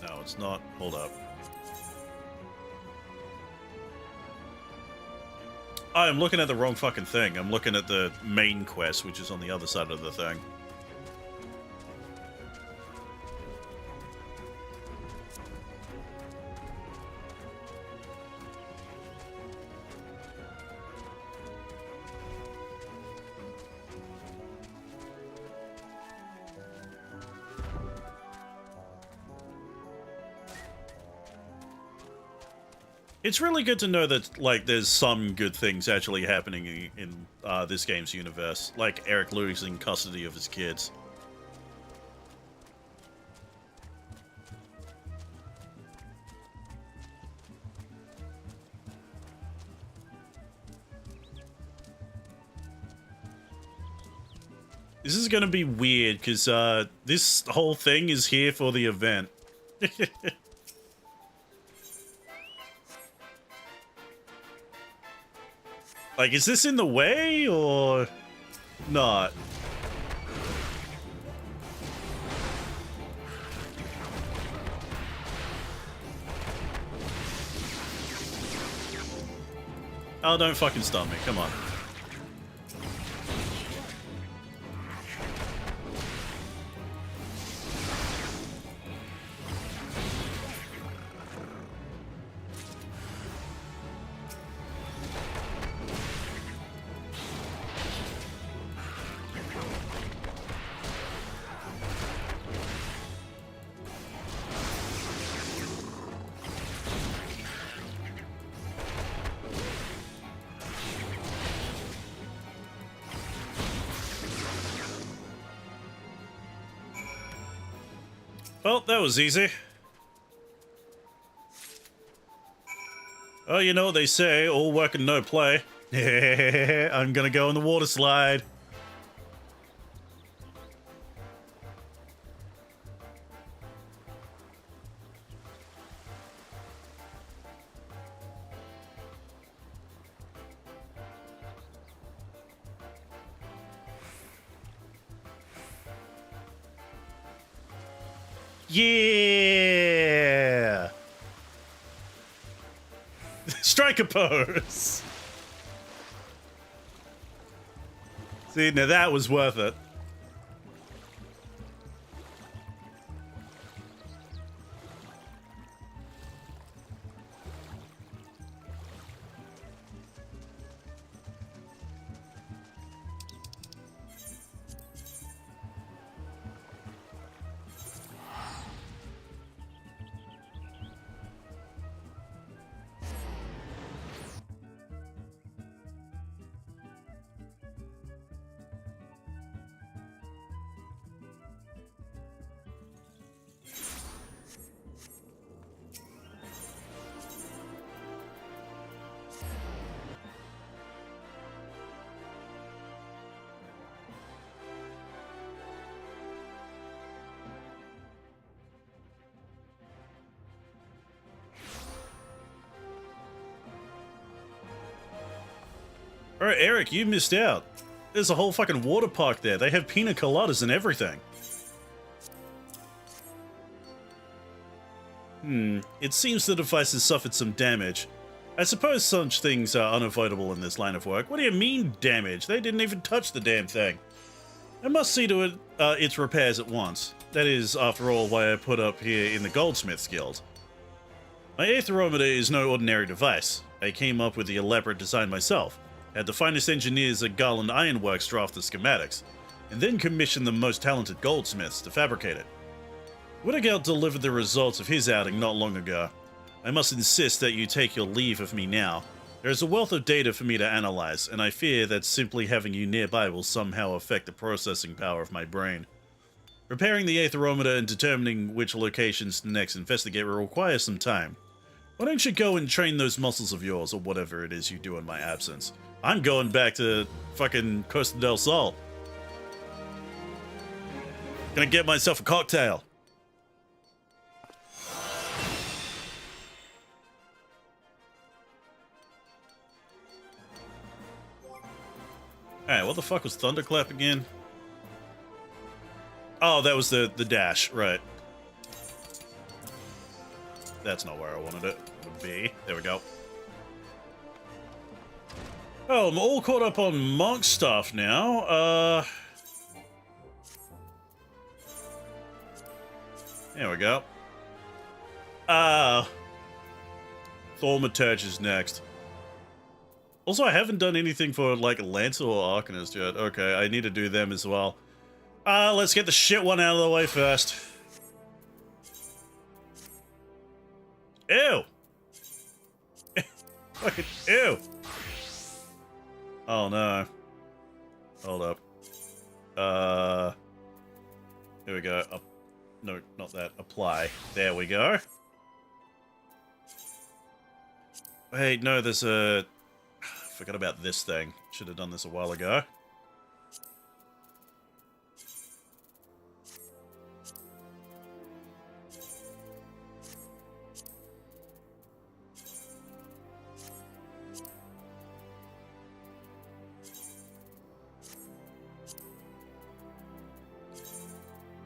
No, it's not. Hold up. I'm looking at the wrong fucking thing. I'm looking at the main quest, which is on the other side of the thing. It's really good to know that, like, there's some good things actually happening in this game's universe, like Eric losing custody of his kids. This is gonna be weird, because this whole thing is here for the event. Like, is this in the way, or not? Oh, don't fucking stun me, come on. Well, that was easy. Oh, you know what they say, all work and no play. I'm gonna go in the water slide. Yeah! Striker pose! See, now that was worth it. Bro, Eric, you missed out. There's a whole fucking water park there. They have pina coladas and everything. It seems the device has suffered some damage. I suppose such things are unavoidable in this line of work. What do you mean, damage? They didn't even touch the damn thing. I must see to it its repairs at once. That is, after all, why I put up here in the Goldsmiths Guild. My aetherometer is no ordinary device. I came up with the elaborate design myself, had the finest engineers at Garland Ironworks draft the schematics, and then commissioned the most talented goldsmiths to fabricate it. Whittaker delivered the results of his outing not long ago. I must insist that you take your leave of me now. There is a wealth of data for me to analyze, and I fear that simply having you nearby will somehow affect the processing power of my brain. Repairing the aetherometer and determining which locations to next investigate will require some time. Why don't you go and train those muscles of yours, or whatever it is you do in my absence? I'm going back to fucking Costa del Sol. Gonna get myself a cocktail. Alright, what the fuck was Thunderclap again? Oh, that was the dash, right. That's not where I wanted it to be. There we go. Oh, I'm all caught up on monk stuff now. There we go. Thaumaturge is next. Also, I haven't done anything for, like, Lancer or Arcanist yet. Okay, I need to do them as well. Let's get the shit one out of the way first. Ew! Fucking ew! Oh no. Hold up. Here we go. No, not that. Apply. There we go. Wait, no, there's a... Forgot about this thing. Should have done this a while ago.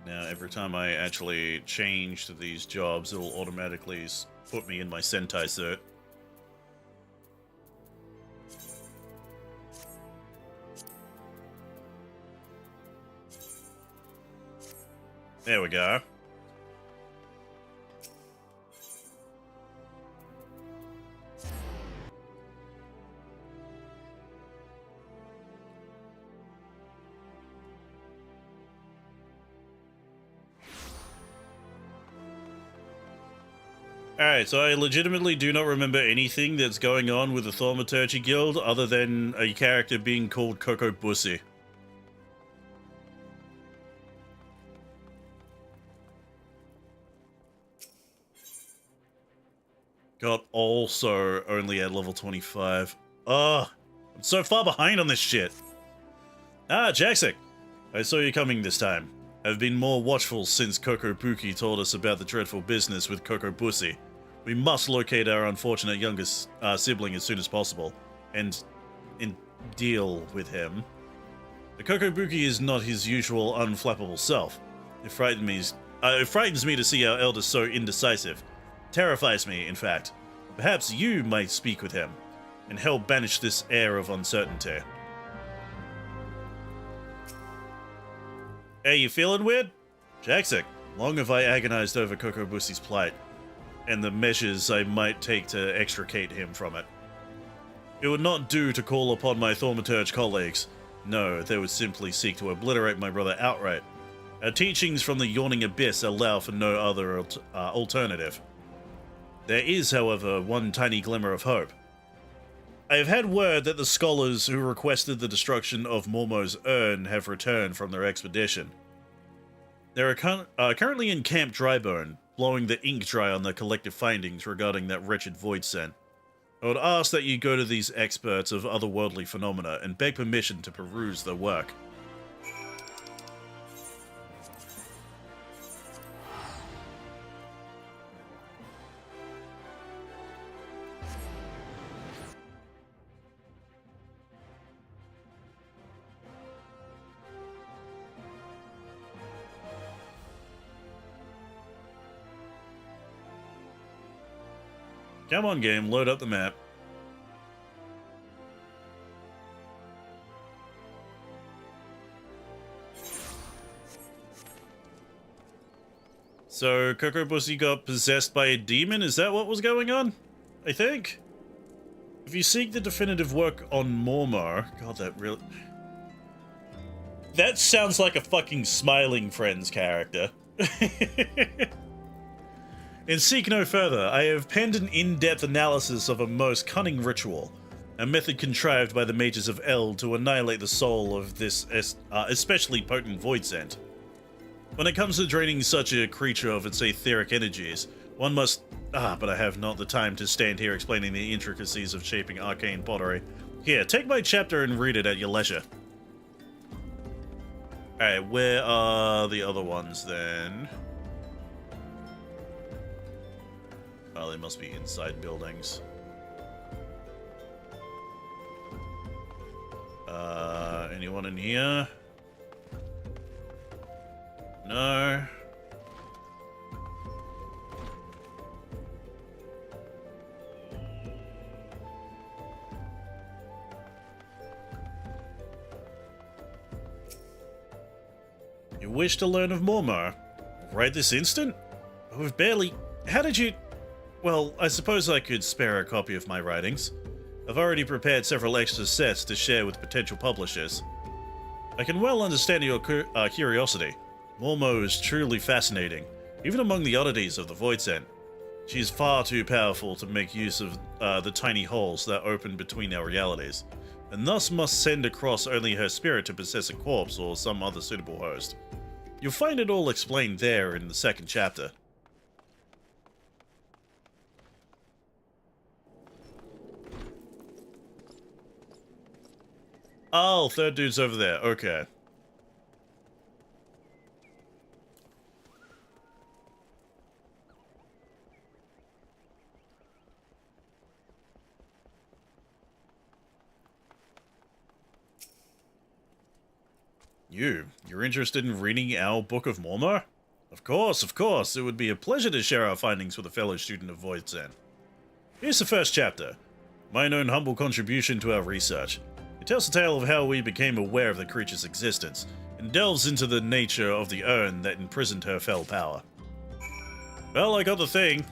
Now, every time I actually change to these jobs, it'll automatically put me in my Sentai cert. There we go. Alright, so I legitimately do not remember anything that's going on with the Thaumaturgy Guild other than a character being called Coco Bussy. Got also only at level 25. Ugh, I'm so far behind on this shit. Ah, Jaxic. I saw you coming this time. I've been more watchful since Coco Pookie told us about the dreadful business with Coco Bussy. We must locate our unfortunate youngest sibling as soon as possible, and deal with him. The Coco Pookie is not his usual unflappable self. It frightens me to see our eldest so indecisive. Terrifies me, in fact. Perhaps you might speak with him, and help banish this air of uncertainty. Hey, you feeling weird? Jaxic, long have I agonized over Coco Bussy's plight, and the measures I might take to extricate him from it. It would not do to call upon my Thaumaturge colleagues. No, they would simply seek to obliterate my brother outright. Our teachings from the Yawning Abyss allow for no other alternative. There is, however, one tiny glimmer of hope. I have had word that the scholars who requested the destruction of Mormo's urn have returned from their expedition. They are currently in Camp Drybone, blowing the ink dry on their collective findings regarding that wretched void scent. I would ask that you go to these experts of otherworldly phenomena and beg permission to peruse their work. Come on, game, load up the map. So, Coco Pussy got possessed by a demon? Is that what was going on? I think? If you seek the definitive work on Mormar... God, that really... That sounds like a fucking Smiling Friends character. And seek no further, I have penned an in-depth analysis of a most cunning ritual, a method contrived by the mages of Eld to annihilate the soul of this especially potent void scent. When it comes to draining such a creature of its etheric energies, one must... but I have not the time to stand here explaining the intricacies of shaping arcane pottery. Here, take my chapter and read it at your leisure. Alright, where are the other ones then? Oh, they must be inside buildings. Anyone in here? No. You wish to learn of Mormar? Right this instant? We've barely... How did you... Well, I suppose I could spare a copy of my writings. I've already prepared several extra sets to share with potential publishers. I can well understand your curiosity. Mormo is truly fascinating, even among the oddities of the Void Scent. She is far too powerful to make use of the tiny holes that open between our realities, and thus must send across only her spirit to possess a corpse or some other suitable host. You'll find it all explained there in the second chapter. Oh, third dude's over there. Okay. You're interested in reading our Book of Mormar? Of course. It would be a pleasure to share our findings with a fellow student of Void Scent. Here's the first chapter. Mine own humble contribution to our research. It tells the tale of how we became aware of the creature's existence, and delves into the nature of the urn that imprisoned her fell power. Well, I got the thing.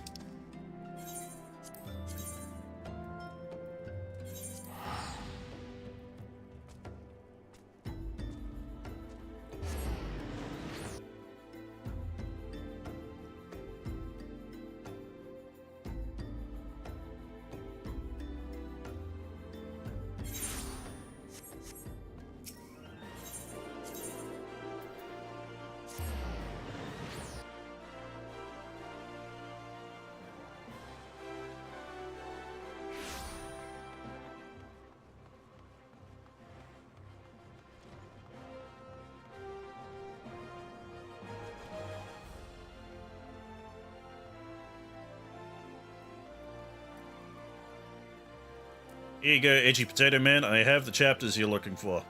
Here you go, Edgy Potato Man. I have the chapters you're looking for.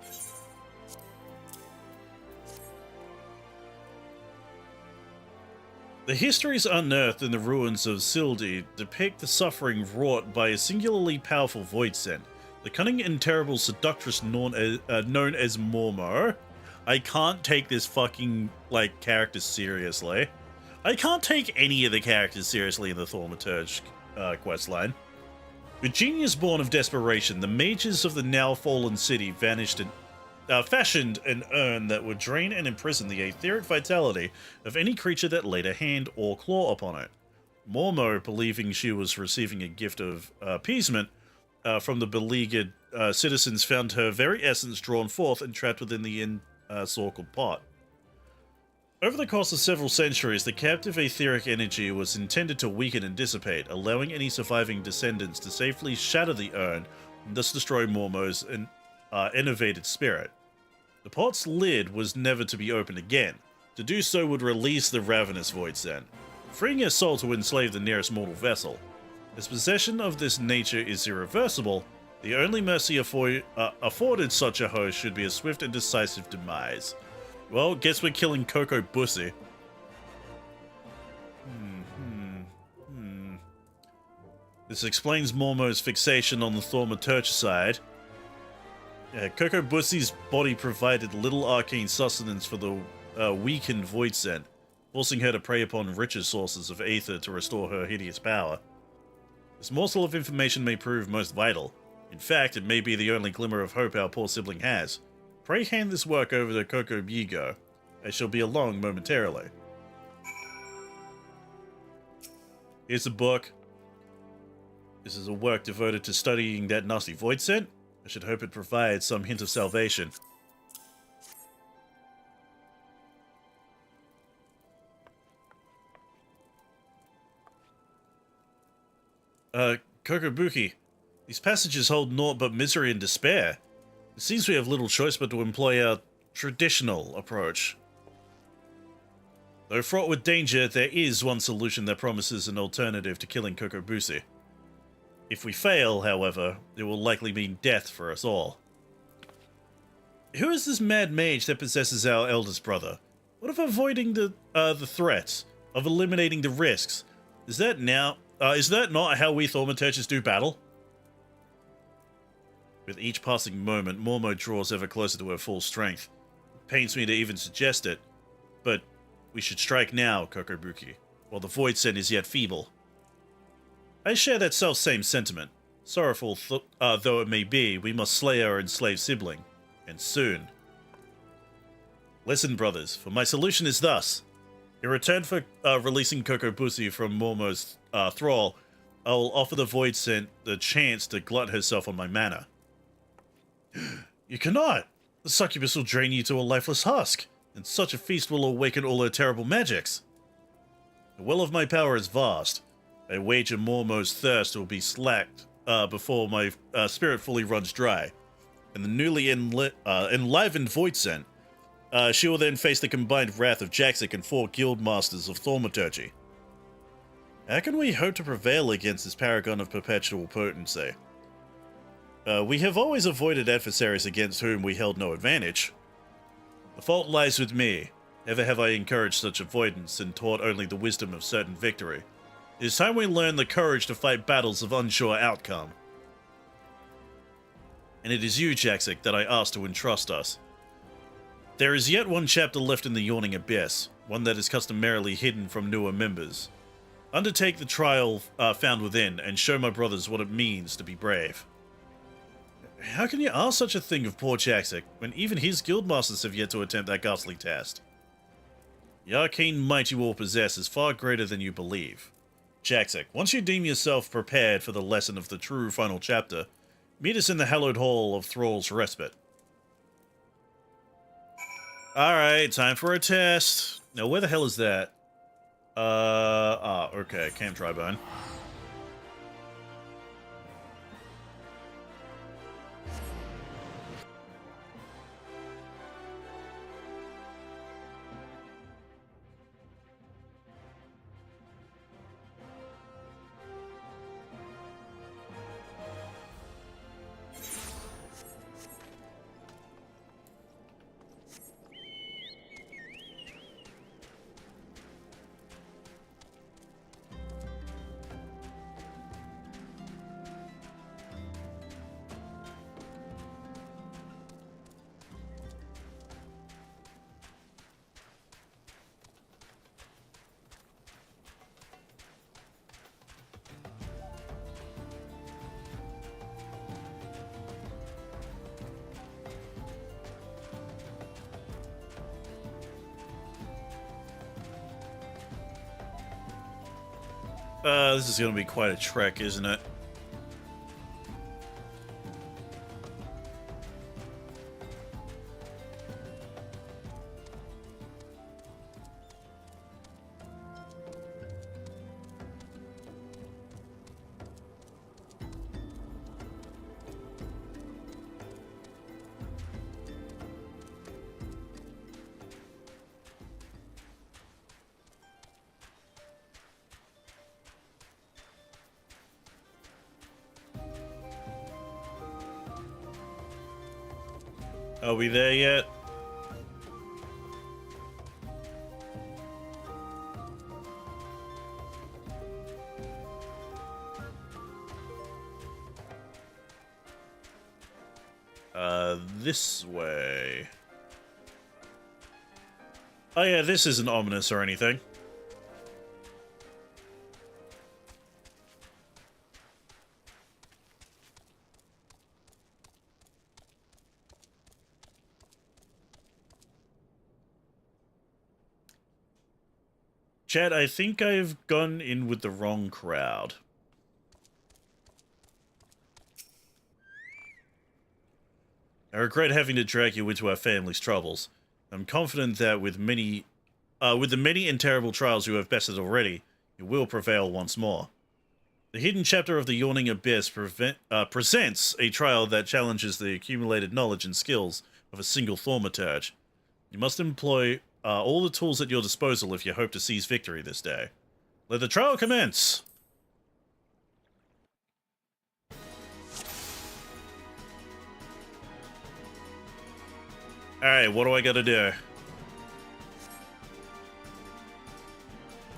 The histories unearthed in the ruins of Sildi depict the suffering wrought by a singularly powerful void scent, the cunning and terrible seductress known as Mormar. I can't take this fucking, character seriously. I can't take any of the characters seriously in the Thaumaturge questline. A genius born of desperation, the mages of the now-fallen city fashioned an urn that would drain and imprison the etheric vitality of any creature that laid a hand or claw upon it. Mormo, believing she was receiving a gift of appeasement from the beleaguered citizens, found her very essence drawn forth and trapped within the encircled pot. Over the course of several centuries, the captive etheric energy was intended to weaken and dissipate, allowing any surviving descendants to safely shatter the urn and thus destroy Mormo's innovated spirit. The pot's lid was never to be opened again. To do so would release the ravenous void scent, freeing her soul to enslave the nearest mortal vessel. As possession of this nature is irreversible, the only mercy afforded such a host should be a swift and decisive demise. Well, guess we're killing Coco Bussy. This explains Mormo's fixation on the thaumaturgicide. Kokobusi's body provided little arcane sustenance for the weakened void scent, forcing her to prey upon richer sources of aether to restore her hideous power. This morsel of information may prove most vital. In fact, it may be the only glimmer of hope our poor sibling has. Pray hand this work over to Coco Bigo. I shall be along momentarily. Here's a book. This is a work devoted to studying that nasty void scent. I should hope it provides some hint of salvation. Kokobuki, these passages hold naught but misery and despair. It seems we have little choice but to employ our traditional approach. Though fraught with danger, there is one solution that promises an alternative to killing Kokobusi. If we fail, however, it will likely mean death for us all. Who is this mad mage that possesses our eldest brother? What of avoiding the threats, of eliminating the risks? Is that not how we thaumaturges do battle? With each passing moment, Mormo draws ever closer to her full strength. It pains me to even suggest it, but we should strike now, Kokobuki, while the void scent is yet feeble. I share that self-same sentiment. Sorrowful though it may be, we must slay our enslaved sibling, and soon. Listen, brothers, for my solution is thus. In return for releasing Kokobusi from Mormo's thrall, I will offer the void scent the chance to glut herself on my mana. You cannot! The succubus will drain you to a lifeless husk, and such a feast will awaken all her terrible magics. The well of my power is vast. I wager Mormo's thirst will be slacked before my spirit fully runs dry. And the newly enlivened void scent, she will then face the combined wrath of Jaxic and 4 guild masters of thaumaturgy. How can we hope to prevail against this paragon of perpetual potency? We have always avoided adversaries against whom we held no advantage. The fault lies with me. Never have I encouraged such avoidance and taught only the wisdom of certain victory. It is time we learn the courage to fight battles of unsure outcome. And it is you, Jaxic, that I ask to entrust us. There is yet one chapter left in the Yawning Abyss, one that is customarily hidden from newer members. Undertake the trial found within, and show my brothers what it means to be brave. How can you ask such a thing of poor Jaxic, when even his guildmasters have yet to attempt that ghastly test? The arcane might you all possess is far greater than you believe. Jaxic, once you deem yourself prepared for the lesson of the true final chapter, meet us in the hallowed hall of Thrall's Respite. Alright, time for a test. Now, where the hell is that? Okay, Camp Tribune. This is going to be quite a trek, isn't it? Are we there yet? This way. Oh yeah, this isn't ominous or anything. Chad, I think I've gone in with the wrong crowd. I regret having to drag you into our family's troubles. I'm confident that with the many and terrible trials you have bested already, you will prevail once more. The hidden chapter of the Yawning Abyss presents a trial that challenges the accumulated knowledge and skills of a single thaumaturge. You must employ all the tools at your disposal if you hope to seize victory this day. Let the trial commence! Alright, what do I gotta do?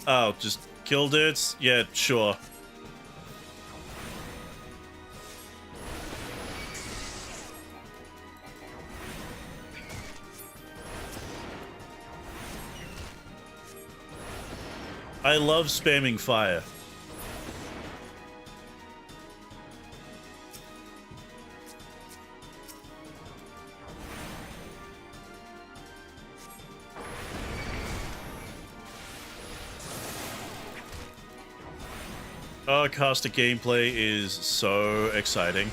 Oh, just kill dudes? Yeah, sure. I love spamming fire. Oh, caster gameplay is so exciting.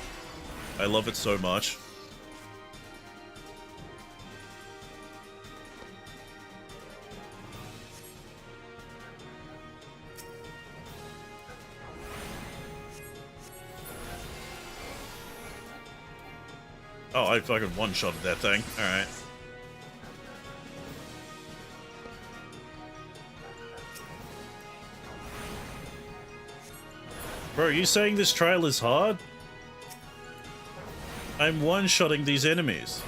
I love it so much. Oh, I fucking one-shotted that thing. Alright. Bro, are you saying this trial is hard? I'm one-shotting these enemies.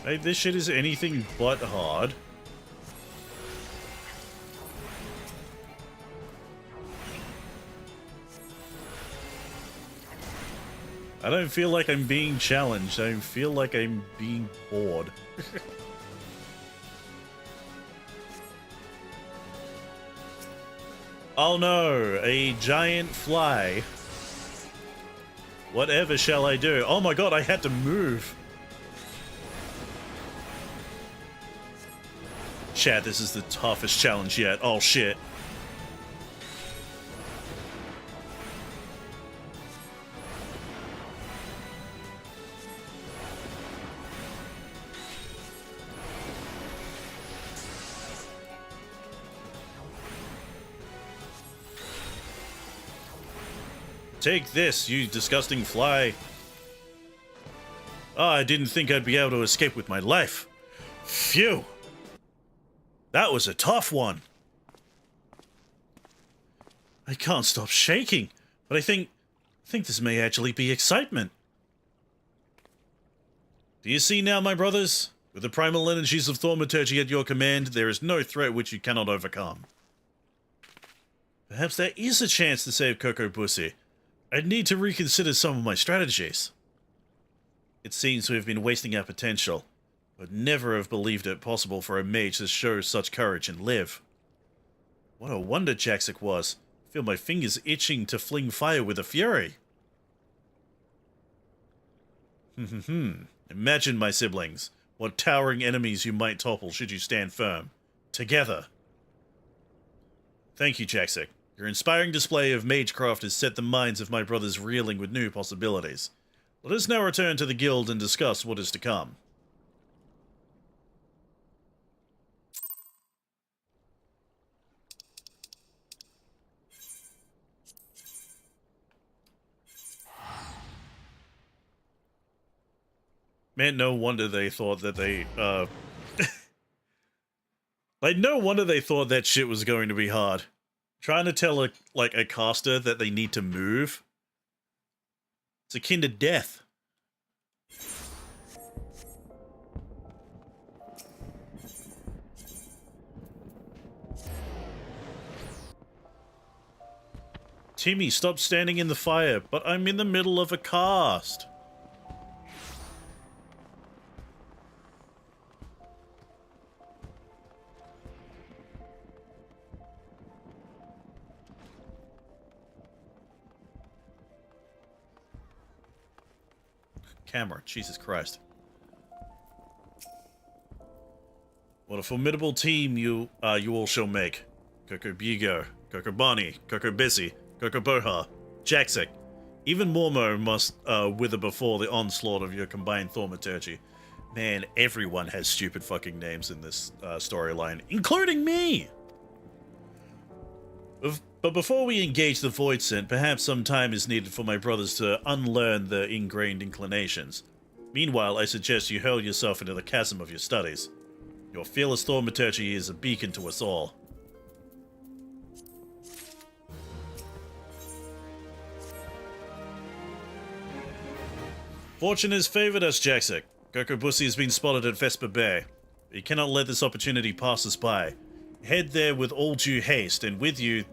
Hey, this shit is anything but hard. I don't feel like I'm being challenged. I feel like I'm being bored. Oh no, a giant fly. Whatever shall I do? Oh my god, I had to move. Chat, this is the toughest challenge yet. Oh shit. Take this, you disgusting fly. Oh, I didn't think I'd be able to escape with my life. Phew. That was a tough one. I can't stop shaking, but I think this may actually be excitement. Do you see now, my brothers? With the primal energies of thaumaturgy at your command, there is no threat which you cannot overcome. Perhaps there is a chance to save Coco Bussy. I'd need to reconsider some of my strategies. It seems we have been wasting our potential. Would never have believed it possible for a mage to show such courage and live. What a wonder Jaxic was. I feel my fingers itching to fling fire with a fury. Imagine, my siblings, what towering enemies you might topple should you stand firm. Together. Thank you, Jaxic. Your inspiring display of magecraft has set the minds of my brothers reeling with new possibilities. Let us now return to the guild and discuss what is to come. Man, no wonder they thought that they, like, no wonder they thought that shit was going to be hard. Trying to tell, a caster that they need to move. It's akin to death. Timmy, stop standing in the fire, but I'm in the middle of a cast. Camera, Jesus Christ. What a formidable team you all shall make. Coco Bigo, Coco Bonnie, Coco Bessie, Coco Boha, Jaxic. Even Mormo must wither before the onslaught of your combined thaumaturgy. Man, everyone has stupid fucking names in this storyline, including me! But before we engage the Void Scent, perhaps some time is needed for my brothers to unlearn their ingrained inclinations. Meanwhile, I suggest you hurl yourself into the chasm of your studies. Your fearless thaumaturgy is a beacon to us all. Fortune has favored us, Jaxic. Coco Bussy has been spotted at Vesper Bay. You cannot let this opportunity pass us by. Head there with all due haste, and with you,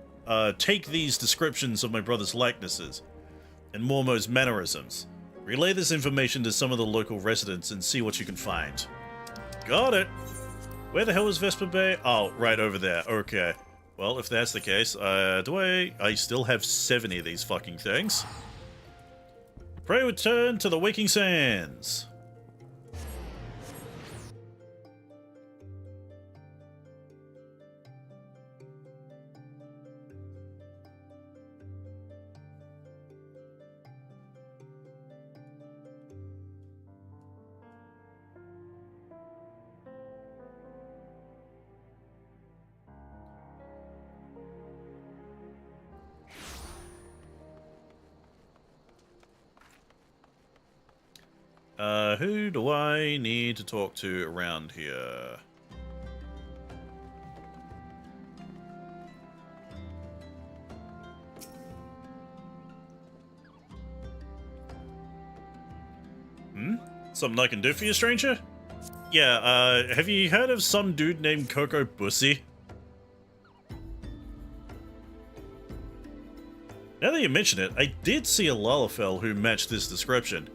take these descriptions of my brother's likenesses and Mormo's mannerisms. Relay this information to some of the local residents and see what you can find. Got it! Where the hell is Vesper Bay? Oh, right over there. Okay. Well, if that's the case, I still have 70 of these fucking things. Pray return to the Waking Sands. Who do I need to talk to around here? Something I can do for you, stranger? Yeah, have you heard of some dude named Coco Bussy? Now that you mention it, I did see a Lalafell who matched this description.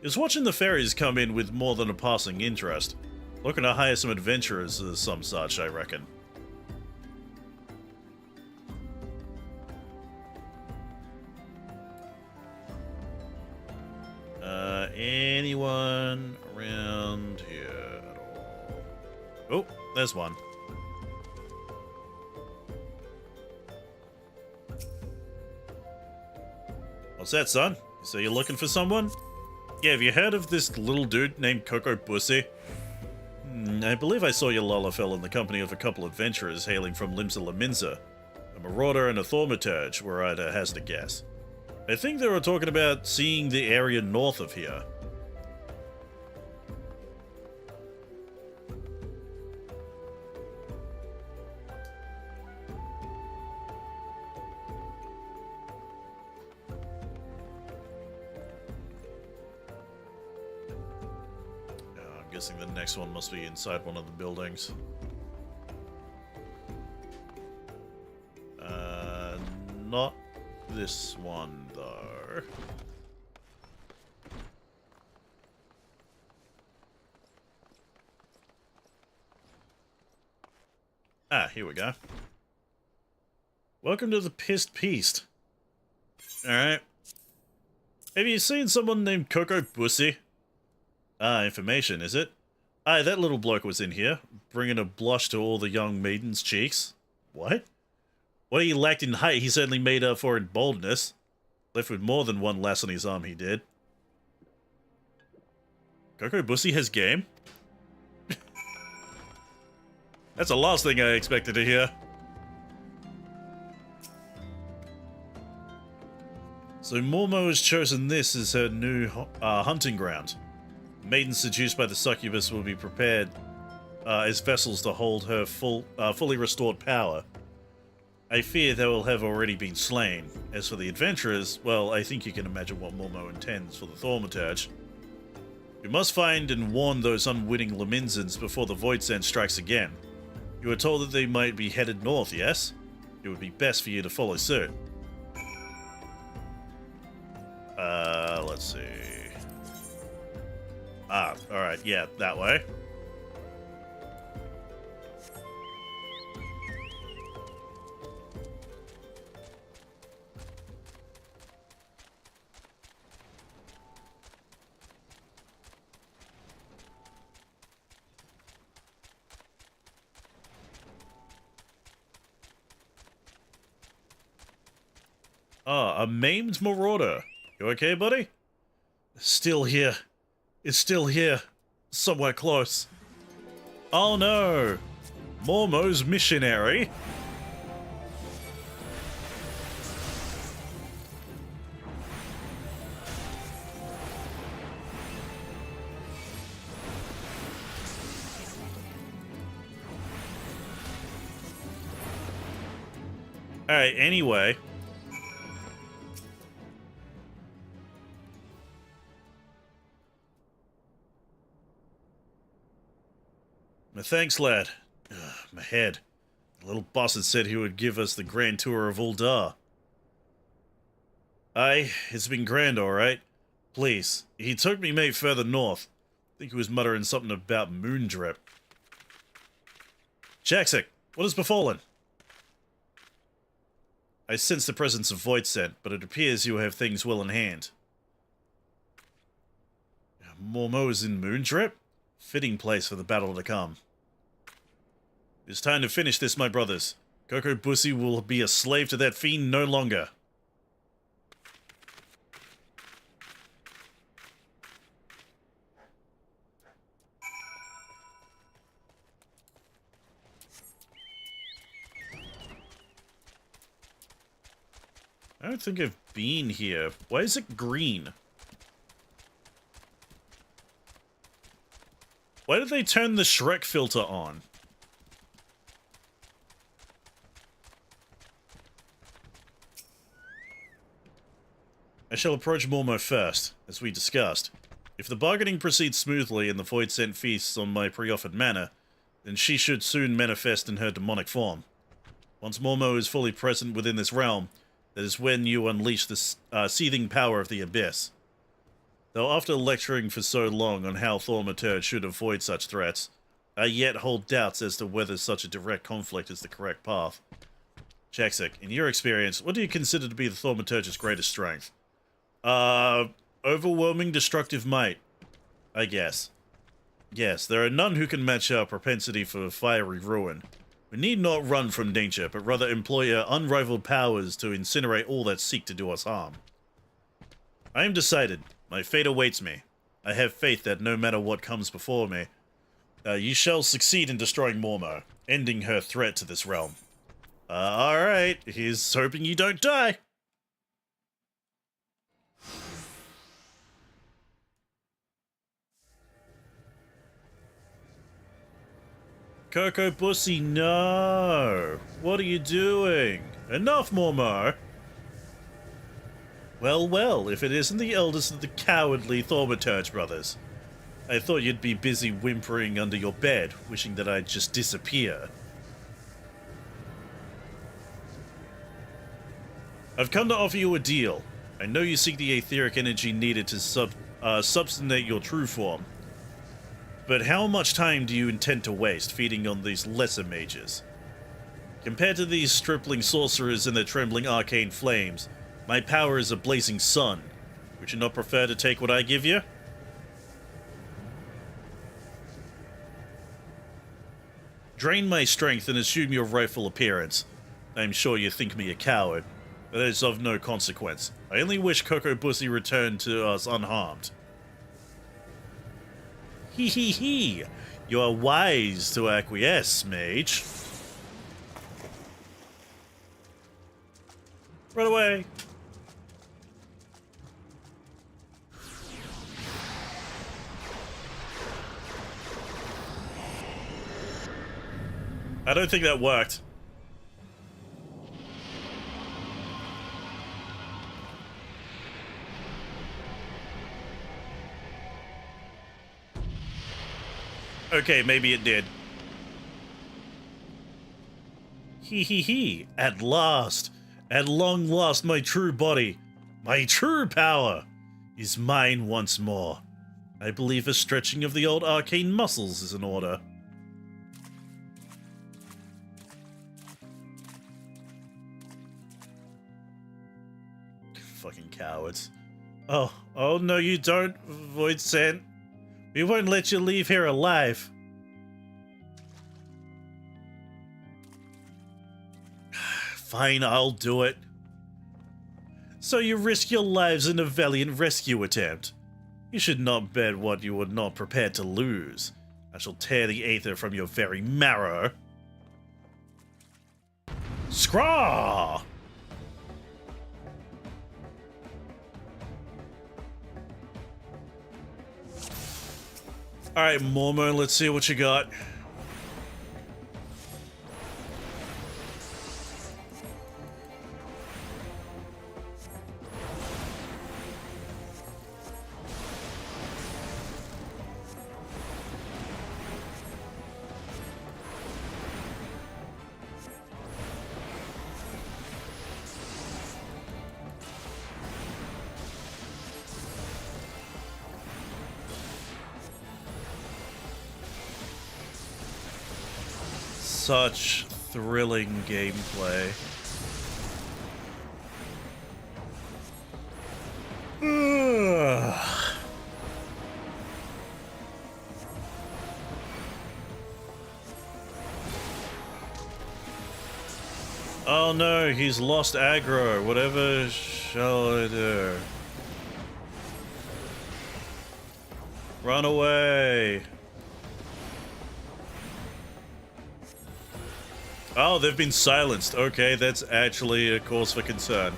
He was watching the ferries come in with more than a passing interest. Looking to hire some adventurers or some such, I reckon. Anyone around here at all? Oh, there's one. What's that, son? So you're looking for someone? Yeah, have you heard of this little dude named Coco Bussy? I believe I saw your Lalafell in the company of a couple adventurers hailing from Limsa Laminza. A marauder and a thaumaturge, were I to hazard a guess. I think they were talking about seeing the area north of here. I'm guessing the next one must be inside one of the buildings. Not this one, though. Ah, here we go. Welcome to the Pissed Peast. Alright. Have you seen someone named Coco Bussy? Ah, information, is it? Aye, that little bloke was in here, bringing a blush to all the young maidens' cheeks. What? What he lacked in height, he certainly made up for in boldness. Left with more than one lass on his arm, he did. Coco Bussy has game? That's the last thing I expected to hear. So Mormo has chosen this as her new hunting ground. Maidens seduced by the succubus will be prepared as vessels to hold her fully restored power. I fear they will have already been slain. As for the adventurers, well, I think you can imagine what Mormo intends for the Thaumaturge. We must find and warn those unwitting Laminsans before the Void Scent strikes again. You were told that they might be headed north, yes? It would be best for you to follow suit. Let's see. Alright, yeah, that way. A maimed marauder. You okay, buddy? Still here. It's still here. Somewhere close. Oh no! Mormo's missionary. Alright, anyway. Thanks, lad. My head. The little boss had said he would give us the grand tour of Uldar. Aye, it's been grand, alright. Please, he took me mate further north. I think he was muttering something about moon drip. Jaxic, what has befallen? I sense the presence of Void Scent, but it appears you have things well in hand. Mormo is in moon drip? Fitting place for the battle to come. It's time to finish this, my brothers. Coco Bussy will be a slave to that fiend no longer. I don't think I've been here. Why is it green? Why did they turn the Shrek filter on? I shall approach Mormo first, as we discussed. If the bargaining proceeds smoothly and the Void Scent feasts on my pre-offered manner, then she should soon manifest in her demonic form. Once Mormo is fully present within this realm, that is when you unleash the seething power of the Abyss. Though after lecturing for so long on how Thaumaturge should avoid such threats, I yet hold doubts as to whether such a direct conflict is the correct path. Jaxic, in your experience, what do you consider to be the Thaumaturge's greatest strength? Overwhelming destructive might, I guess. Yes, there are none who can match our propensity for fiery ruin. We need not run from danger, but rather employ our unrivaled powers to incinerate all that seek to do us harm. I am decided. My fate awaits me. I have faith that no matter what comes before me, you shall succeed in destroying Mormo, ending her threat to this realm. Alright, here's hoping you don't die. Coco Bussy, no! What are you doing? Enough, Mormo! Well, well, if it isn't the eldest of the cowardly Thaumaturge brothers. I thought you'd be busy whimpering under your bed, wishing that I'd just disappear. I've come to offer you a deal. I know you seek the etheric energy needed to substantiate your true form. But how much time do you intend to waste feeding on these lesser mages? Compared to these stripling sorcerers and their trembling arcane flames, my power is a blazing sun. Would you not prefer to take what I give you? Drain my strength and assume your rightful appearance. I am sure you think me a coward, but that is of no consequence. I only wish Coco Bussy returned to us unharmed. Hee hee hee! You are wise to acquiesce, mage. Run away! I don't think that worked. Okay, maybe it did. Hee hee hee. At last. At long last, my true body, my true power, is mine once more. I believe a stretching of the old arcane muscles is in order. Fucking cowards. Oh no you don't, Void Sent. We won't let you leave here alive. Fine, I'll do it. So you risk your lives in a valiant rescue attempt. You should not bet what you were not prepared to lose. I shall tear the aether from your very marrow. Scraw! Alright, Mormo, let's see what you got. Such thrilling gameplay. Oh no, he's lost aggro. Whatever shall I do? Run away. Oh, they've been silenced. Okay, that's actually a cause for concern.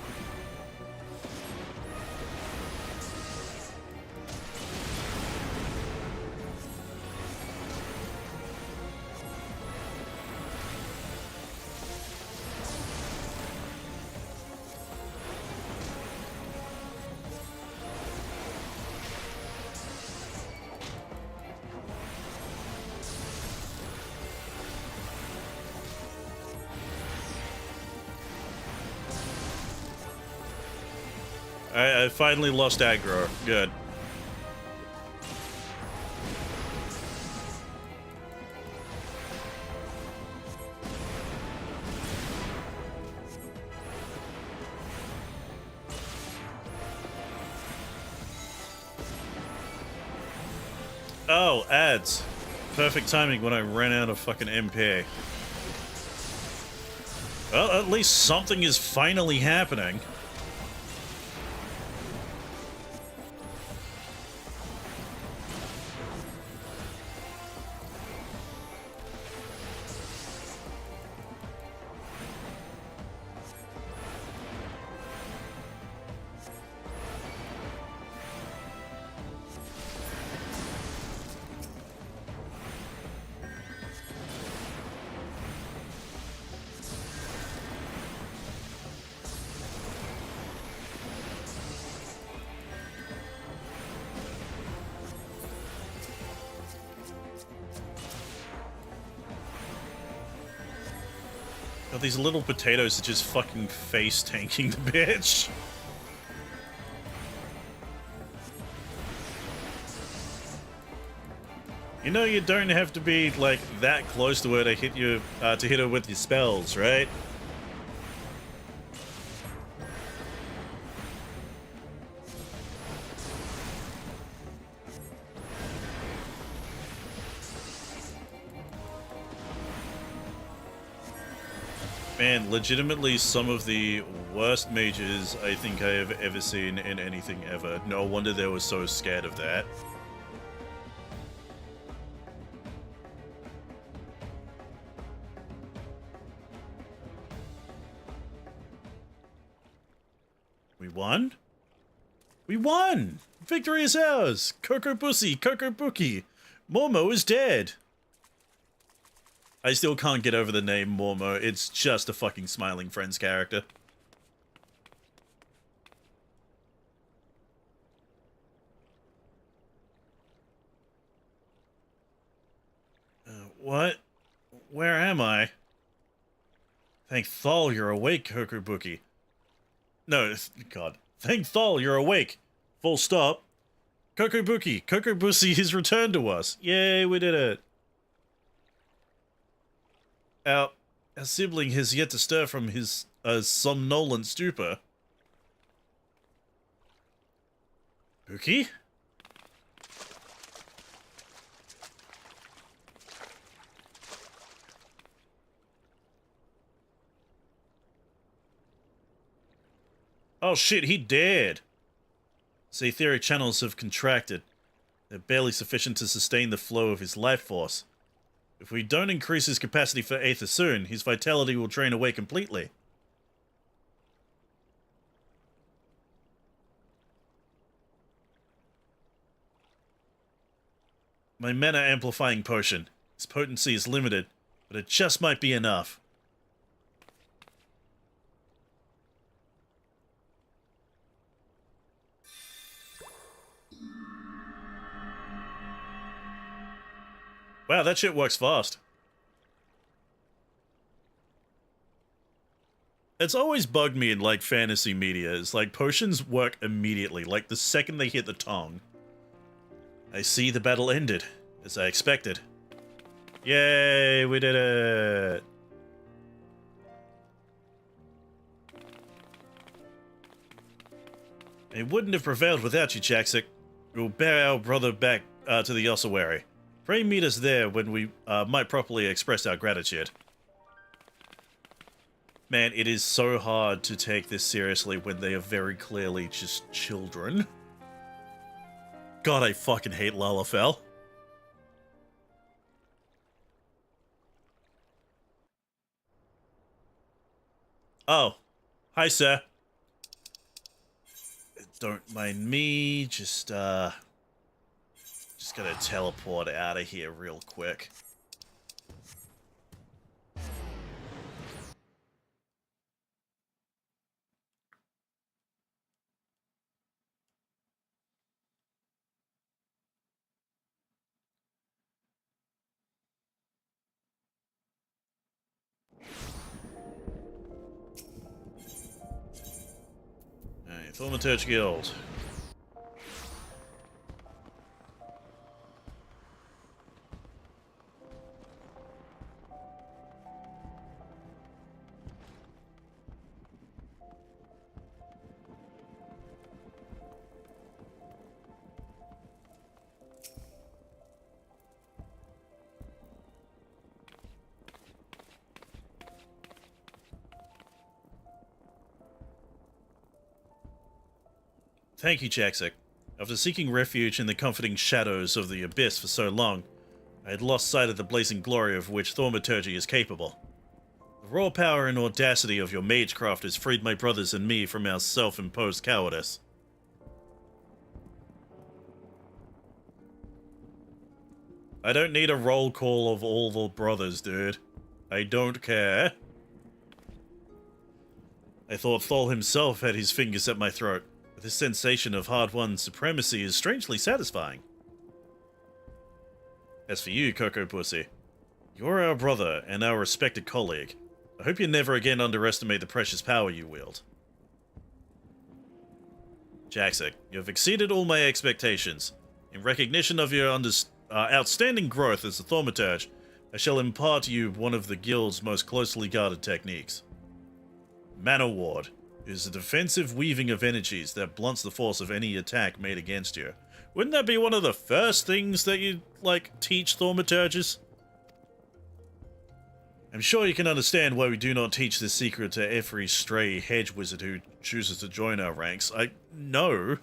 I finally lost aggro. Good. Oh, ads. Perfect timing when I ran out of fucking MP. Well, at least something is finally happening. Oh, these little potatoes are just fucking face tanking the bitch. You know you don't have to be like that close to her to hit you to hit her with your spells, right? Man, legitimately some of the worst mages I think I have ever seen in anything ever. No wonder they were so scared of that. We won? We won! Victory is ours! Coco Pussy, Coco Bookie! Momo is dead! I still can't get over the name Mormo. It's just a fucking Smiling Friends character. What? Where am I? Thank Thal you're awake, Kokubuki. No, God. Thank Thal you're awake. Full stop. Kokubuki, Kokubusi has returned to us. Yay, we did it. Our sibling has yet to stir from his somnolent stupor. Buki? Oh shit, he dared. His etheric channels have contracted. They're barely sufficient to sustain the flow of his life force. If we don't increase his capacity for Aether soon, his vitality will drain away completely. My mana amplifying potion. Its potency is limited, but it just might be enough. Wow, that shit works fast. It's always bugged me in, like, fantasy media. It's like, potions work immediately, like, the second they hit the tongue. I see the battle ended, as I expected. Yay, we did it! It wouldn't have prevailed without you, Jaxic. We'll bear our brother back to the ossuary. Pray meet us there when we might properly express our gratitude. Man, it is so hard to take this seriously when they are very clearly just children. God, I fucking hate Lalafell. Oh. Hi, sir. Don't mind me, just gotta teleport out of here real quick. Alright, Thaumaturge Guild. Thank you, Jaxic. After seeking refuge in the comforting shadows of the abyss for so long, I had lost sight of the blazing glory of which thaumaturgy is capable. The raw power and audacity of your magecraft has freed my brothers and me from our self-imposed cowardice. I don't need a roll call of all the brothers, dude. I don't care. I thought Thal himself had his fingers at my throat. This sensation of hard-won supremacy is strangely satisfying. As for you, Coco Pussy, you're our brother and our respected colleague. I hope you never again underestimate the precious power you wield. Jaxic, you have exceeded all my expectations. In recognition of your outstanding growth as a thaumaturge, I shall impart to you one of the guild's most closely guarded techniques. Mana Ward is a defensive weaving of energies that blunts the force of any attack made against you. Wouldn't that be one of the first things that you, like, teach thaumaturges? I'm sure you can understand why we do not teach this secret to every stray hedge wizard who chooses to join our ranks. I know.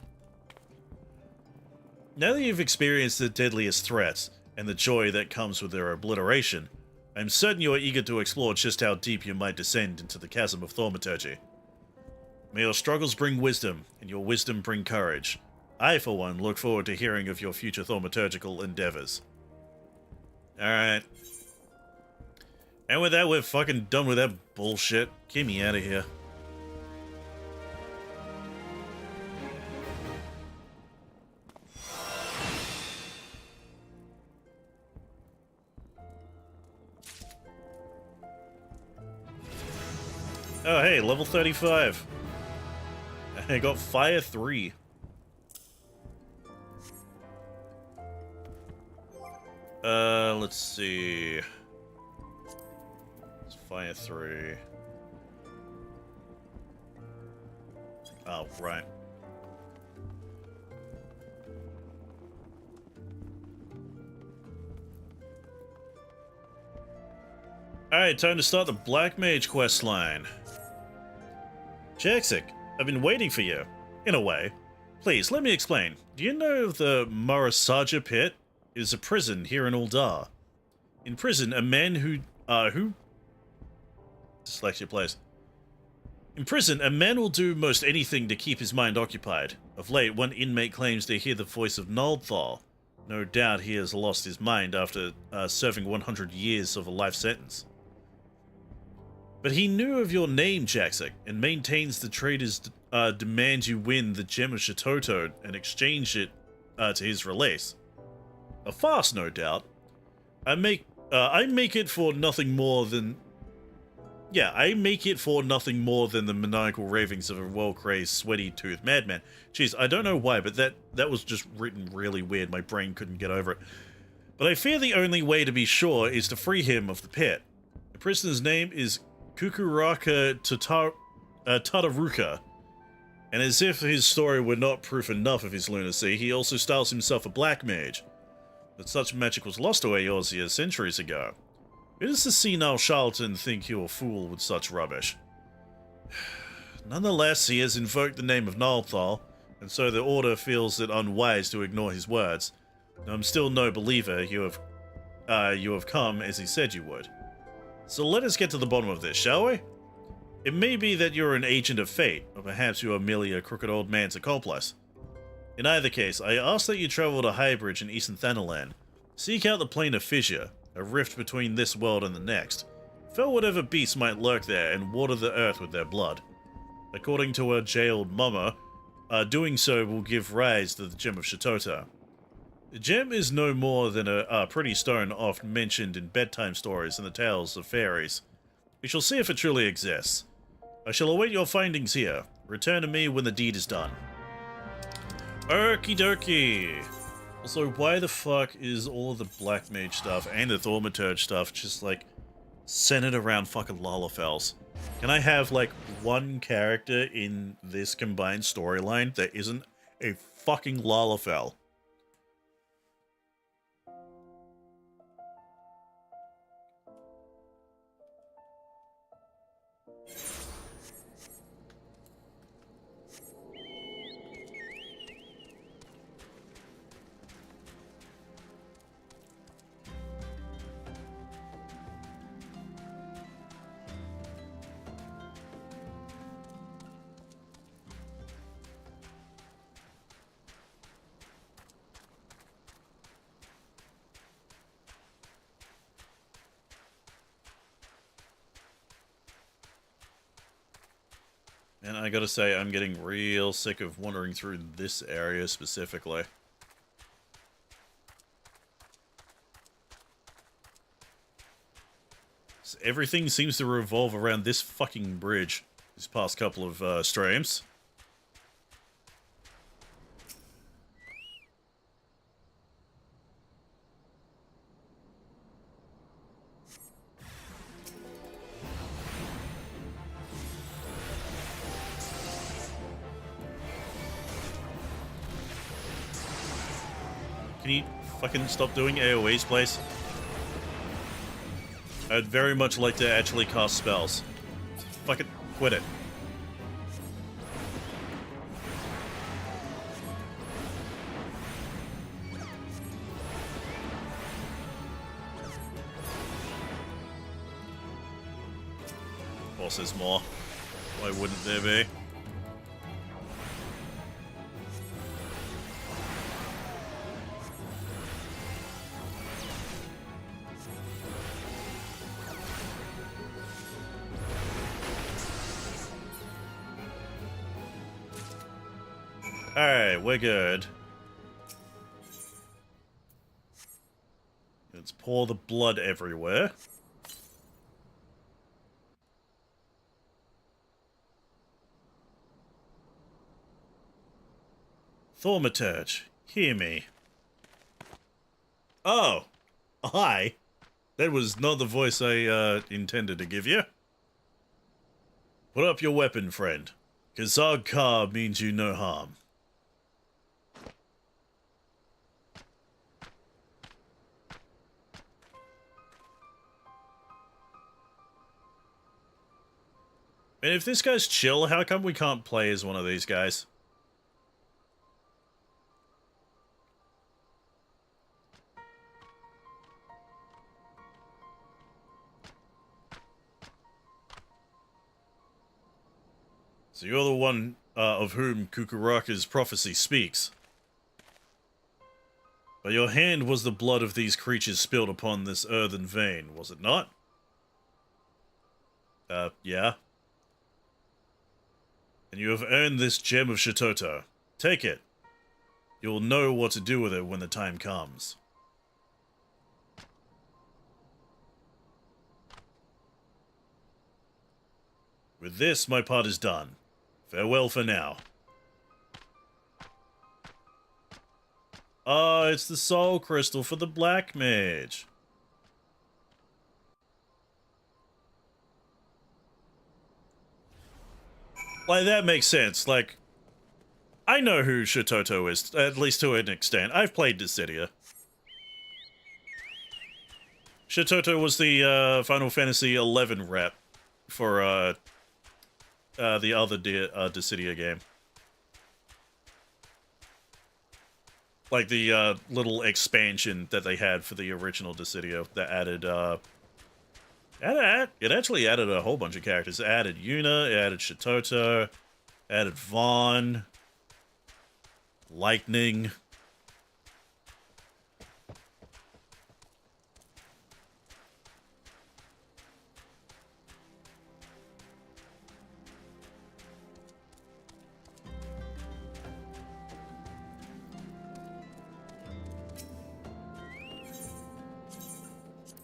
Now that you've experienced the deadliest threats, and the joy that comes with their obliteration, I'm certain you are eager to explore just how deep you might descend into the chasm of thaumaturgy. May your struggles bring wisdom, and your wisdom bring courage. I, for one, look forward to hearing of your future thaumaturgical endeavors. Alright. And with that, we're fucking done with that bullshit. Get me out of here. Oh, hey, level 35. I got Fire 3. Let's see. It's Fire 3. Oh, right. Alright, time to start the Black Mage questline. Jaxic, I've been waiting for you. In a way. Please, let me explain. Do you know the Marasaja Pit? It is a prison here in Uldar. In prison, a man who dyslexia place. In prison, a man will do most anything to keep his mind occupied. Of late, one inmate claims they hear the voice of Naldthal. No doubt he has lost his mind after serving 100 years of a life sentence. But he knew of your name, Jaxic, and maintains the trader's demand you win the Gem of Shatoto and exchange it to his release. A farce, no doubt. I make it for nothing more than... Yeah, I make it for nothing more than the maniacal ravings of a well-crazed, sweaty-toothed madman. Jeez, I don't know why, but that was just written really weird. My brain couldn't get over it. But I fear the only way to be sure is to free him of the pit. The prisoner's name is Kukuraka Tataruka. And as if his story were not proof enough of his lunacy, he also styles himself a black mage. That such magic was lost to Eorzea centuries ago. Who does the senile charlatan think you're a fool with such rubbish? Nonetheless, he has invoked the name of Naldthal, and so the Order feels it unwise to ignore his words. I'm still no believer you have come as he said you would. So let us get to the bottom of this, shall we? It may be that you're an agent of fate, or perhaps you are merely a crooked old man's accomplice. In either case, I ask that you travel to Highbridge in Eastern Thanalan. Seek out the Plane of Fissure, a rift between this world and the next. Fell whatever beasts might lurk there and water the earth with their blood. According to a jailed mummer, doing so will give rise to the Gem of Shatoto. The gem is no more than a pretty stone often mentioned in bedtime stories and the tales of fairies. We shall see if it truly exists. I shall await your findings here. Return to me when the deed is done. Okie dokie. Also, why the fuck is all of the Black Mage stuff and the Thaumaturge stuff just, like, centered around fucking Lalafels? Can I have, like, one character in this combined storyline that isn't a fucking Lalafell? And I gotta say, I'm getting real sick of wandering through this area specifically. So everything seems to revolve around this fucking bridge these past couple of streams. Can you fucking stop doing AoEs, please? I'd very much like to actually cast spells. Fucking quit it. Of course there's more. Why wouldn't there be? Alright, we're good. Let's pour the blood everywhere. Thaumaturge, hear me. Oh, hi. That was not the voice I, intended to give you. Put up your weapon, friend. Kazag Ka means you no harm. And if this guy's chill, how come we can't play as one of these guys? So you're the one of whom Kukuraka's prophecy speaks. By your hand was the blood of these creatures spilled upon this earthen vein, was it not? Yeah. And you have earned this gem of Shitoto. Take it. You will know what to do with it when the time comes. With this, my part is done. Farewell for now. Ah, it's the soul crystal for the black mage. Like, that makes sense. Like, I know who Shitoto is, at least to an extent. I've played Dissidia. Shitoto was the Final Fantasy XI rep for the other Dissidia game. Like the little expansion that they had for the original Dissidia that added it actually added a whole bunch of characters. It added Yuna, it added Shitoto, added Vaughn, Lightning.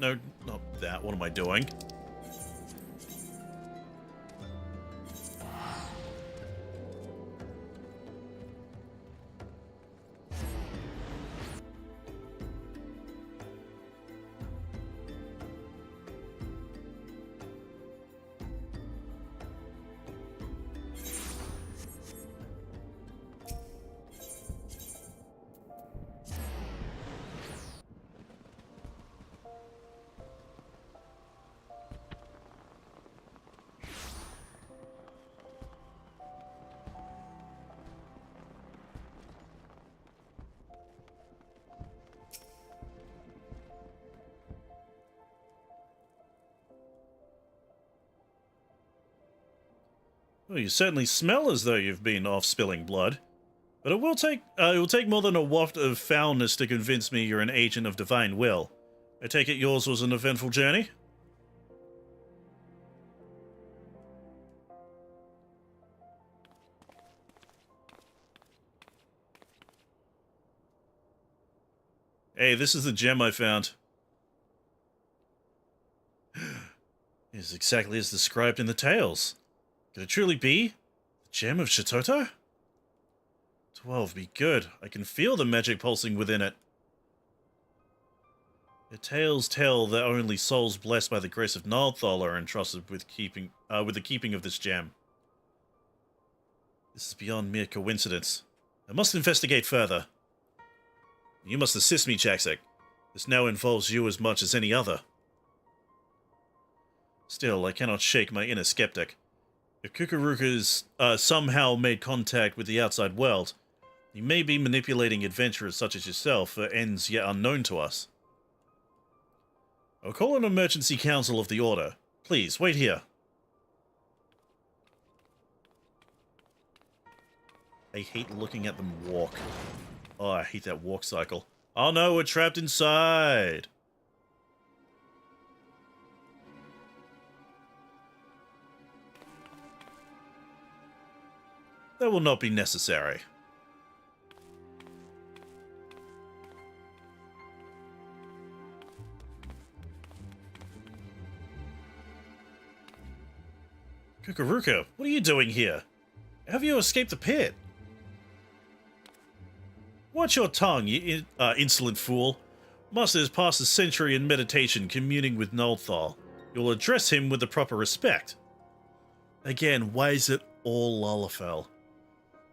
No, not that. What am I doing? Well, you certainly smell as though you've been off spilling blood. But it will take more than a waft of foulness to convince me you're an agent of divine will. I take it yours was an eventful journey? Hey, this is the gem I found. It is exactly as described in the tales. Could it truly be the gem of Shitoto? 12, be good. I can feel the magic pulsing within it. The tales tell that only souls blessed by the grace of Nardthal are entrusted with the keeping of this gem. This is beyond mere coincidence. I must investigate further. You must assist me, Jaksek. This now involves you as much as any other. Still, I cannot shake my inner skeptic. If Kukuruka's somehow made contact with the outside world, he may be manipulating adventurers such as yourself for ends yet unknown to us. I'll call an emergency council of the Order. Please, wait here. I hate looking at them walk. Oh, I hate that walk cycle. Oh no, we're trapped inside! That will not be necessary. Kukuruka, what are you doing here? Have you escaped the pit? Watch your tongue, you insolent fool. Master has passed a century in meditation communing with Noldthal. You'll address him with the proper respect. Again, why is it all Lalafell?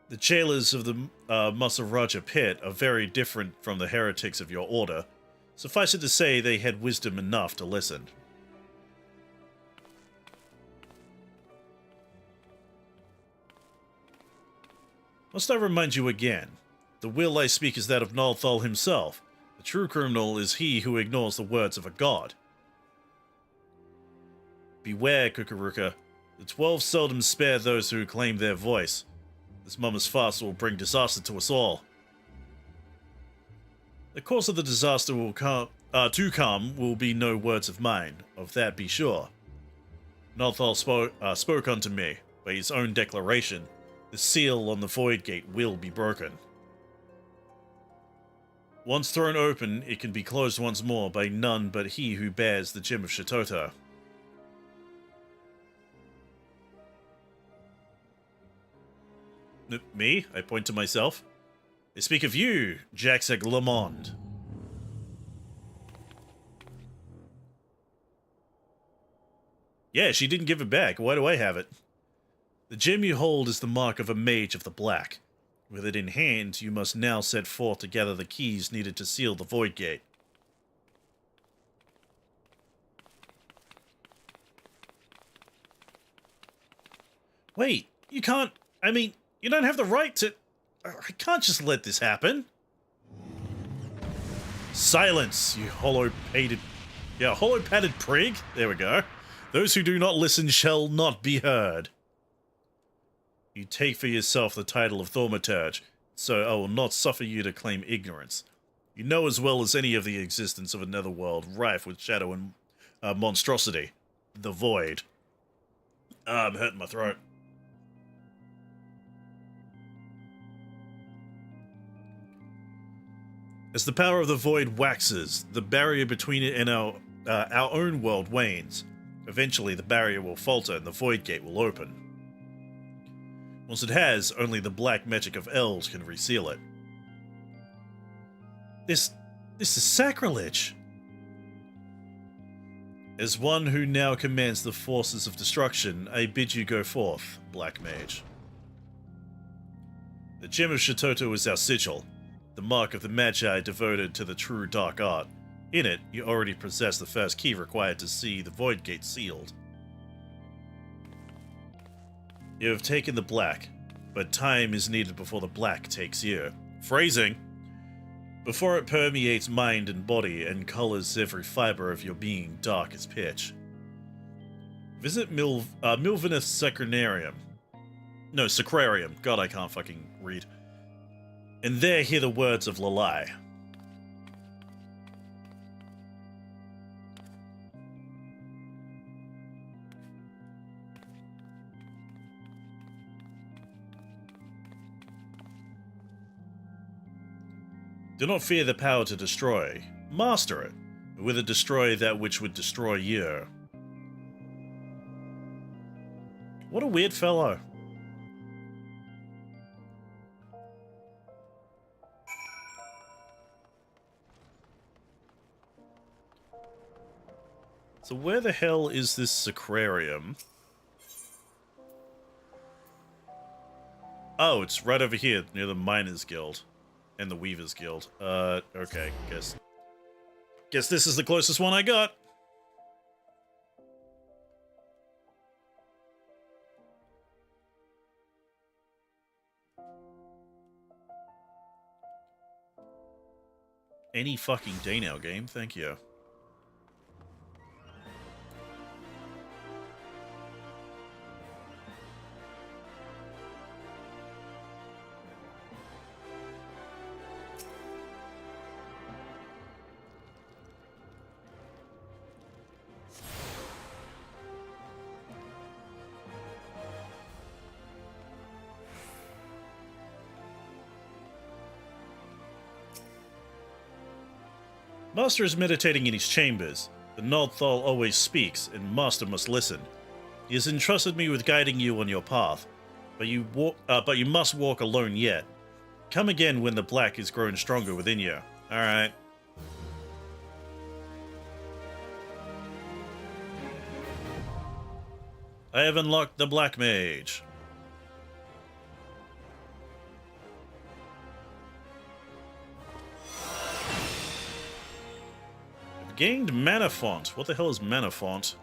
The jailers of the Masaraja pit are very different from the heretics of your order. Suffice it to say, they had wisdom enough to listen. Must I remind you again? The will I speak is that of Noldthal himself. The true criminal is he who ignores the words of a god. Beware, Kukuruka. The 12 seldom spare those who claim their voice. This mama's farce will bring disaster to us all. The cause of the disaster will come will be no words of mine, of that be sure. Noldthal spoke unto me, by his own declaration. The seal on the void gate will be broken. Once thrown open, it can be closed once more by none but he who bears the gem of Shatota. Me? I point to myself. I speak of you, Jaxek Lamond. Yeah, she didn't give it back. Why do I have it? The gem you hold is the mark of a mage of the black. With it in hand, you must now set forth to gather the keys needed to seal the void gate. Wait, you can't... I mean, you don't have the right to... I can't just let this happen. Silence, you hollow-pated prig. There we go. Those who do not listen shall not be heard. You take for yourself the title of Thaumaturge, so I will not suffer you to claim ignorance. You know as well as any of the existence of another world rife with shadow and monstrosity. The Void. I'm hurting my throat. As the power of the Void waxes, the barrier between it and our own world wanes. Eventually, the barrier will falter and the Void Gate will open. Once it has, only the black magic of elves can reseal it. This is sacrilege. As one who now commands the forces of destruction, I bid you go forth, Black Mage. The Gem of Shatoto is our sigil, the mark of the Magi devoted to the true dark art. In it, you already possess the first key required to see the Void Gate sealed. You have taken the black, but time is needed before the black takes you. Phrasing! Before it permeates mind and body and colors every fiber of your being dark as pitch. Visit Milvaneth's Sacrarium. No, Sacrarium. God, I can't fucking read. And there hear the words of Lalai. Do not fear the power to destroy. Master it. With it destroy that which would destroy you. What a weird fellow. So where the hell is this Sacrarium? Oh, it's right over here, near the Miners Guild. And the Weavers Guild. Okay, guess this is the closest one I got. Any fucking day now, game, thank you. Master is meditating in his chambers. The Noldthal always speaks, and Master must listen. He has entrusted me with guiding you on your path, but you must walk alone yet. Come again when the black is grown stronger within you. Alright. I have unlocked the Black Mage. I've gained Mana Font. What the hell is Mana Font?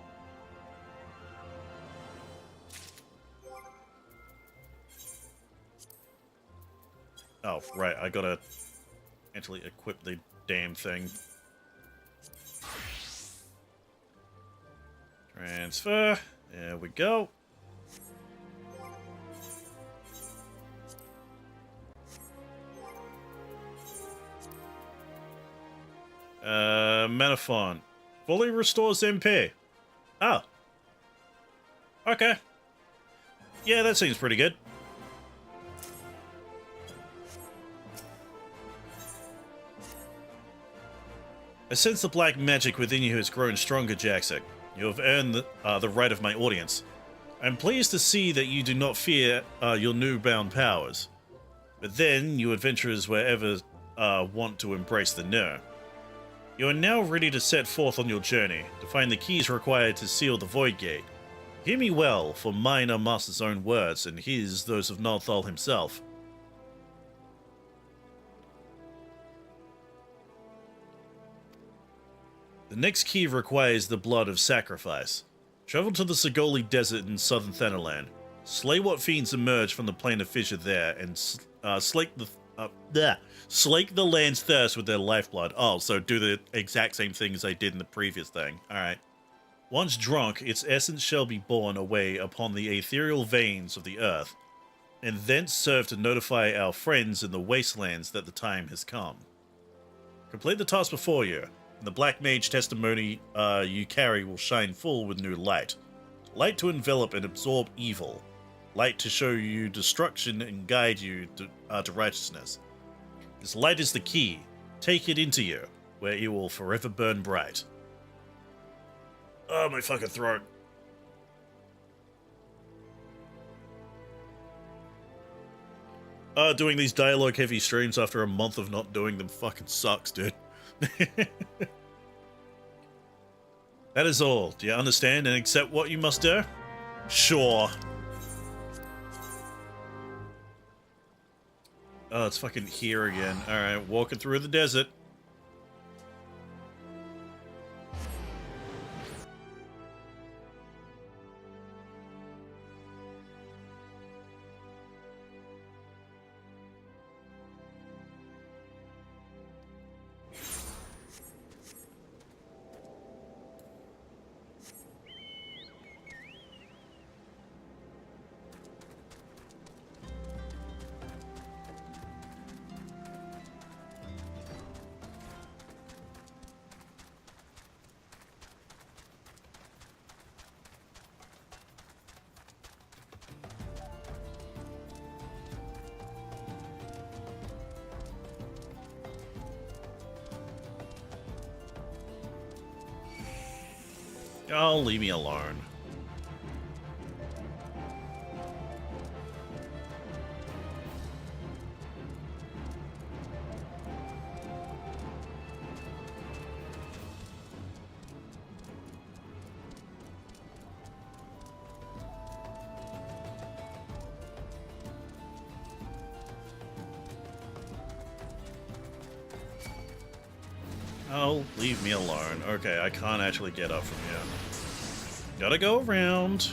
Oh, right, I gotta mentally equip the damn thing. Transfer. There we go. Mana Font. Fully restores MP. Oh. Okay. Yeah, that seems pretty good. I sense the black magic within you has grown stronger, Jackson. You have earned the right of my audience. I'm pleased to see that you do not fear your newfound powers. But then, you adventurers wherever want to embrace the new. You are now ready to set forth on your journey, to find the keys required to seal the Void Gate. Hear me well, for mine are Master's own words, and his those of Nalthal himself. The next key requires the blood of sacrifice. Travel to the Sigoli Desert in southern Thennerland. Slay what fiends emerge from the plane of fissure there, and slake the land's thirst with their lifeblood. Oh, so do the exact same thing as I did in the previous thing. Alright. Once drunk, its essence shall be borne away upon the ethereal veins of the earth, and thence serve to notify our friends in the wastelands that the time has come. Complete the task before you, and the Black Mage testimony you carry will shine full with new light. Light to envelop and absorb evil. Light to show you destruction and guide you to righteousness. This light is the key. Take it into you, where it will forever burn bright. Oh, my fucking throat. Doing these dialogue-heavy streams after a month of not doing them fucking sucks, dude. That is all. Do you understand and accept what you must do? Sure. Oh, it's fucking here again. Alright, walking through the desert. Oh, leave me alone. Oh, leave me alone. Okay, I can't actually get up from here. Gotta go around.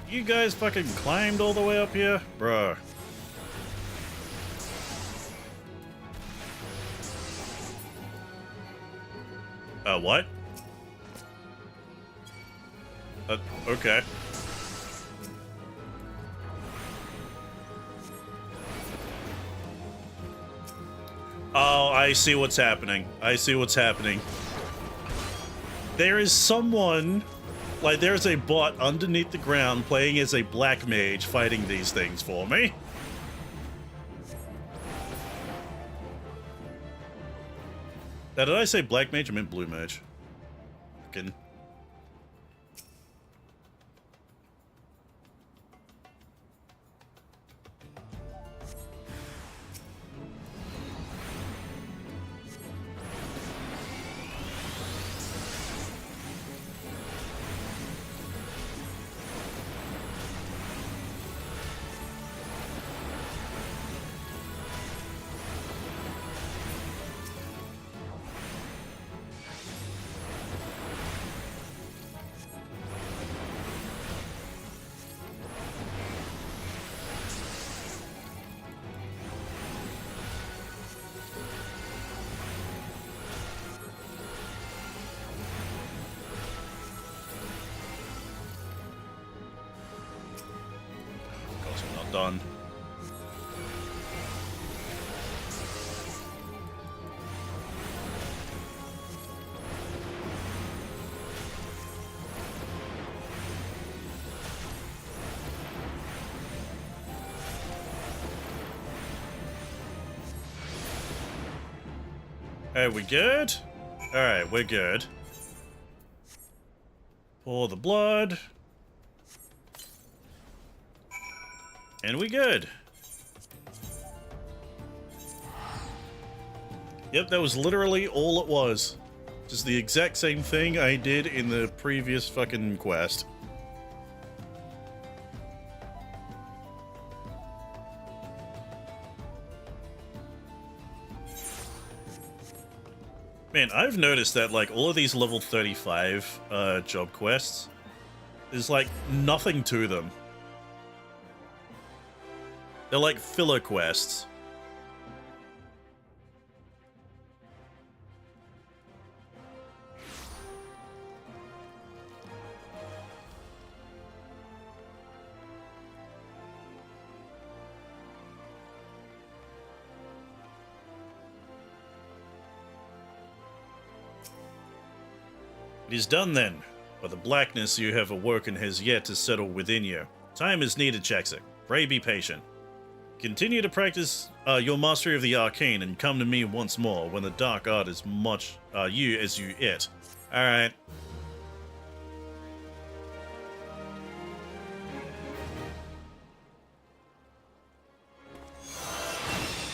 You guys fucking climbed all the way up here? Bruh. What? Okay. Oh, I see what's happening. I see what's happening. There is someone, like there's a bot underneath the ground playing as a black mage fighting these things for me. Now, did I say black mage? I meant blue mage. Fucking... Done. Are we good? Alright, we're good. Pour the blood. And we good. Yep, that was literally all it was. Just the exact same thing I did in the previous fucking quest. Man, I've noticed that, like, all of these level 35 job quests, there's, like, nothing to them. They're like filler quests. It is done then, but the blackness you have awoken has yet to settle within you. Time is needed, Jackson. Pray be patient. Continue to practice your mastery of the arcane and come to me once more when the dark art is much you as you it. Alright.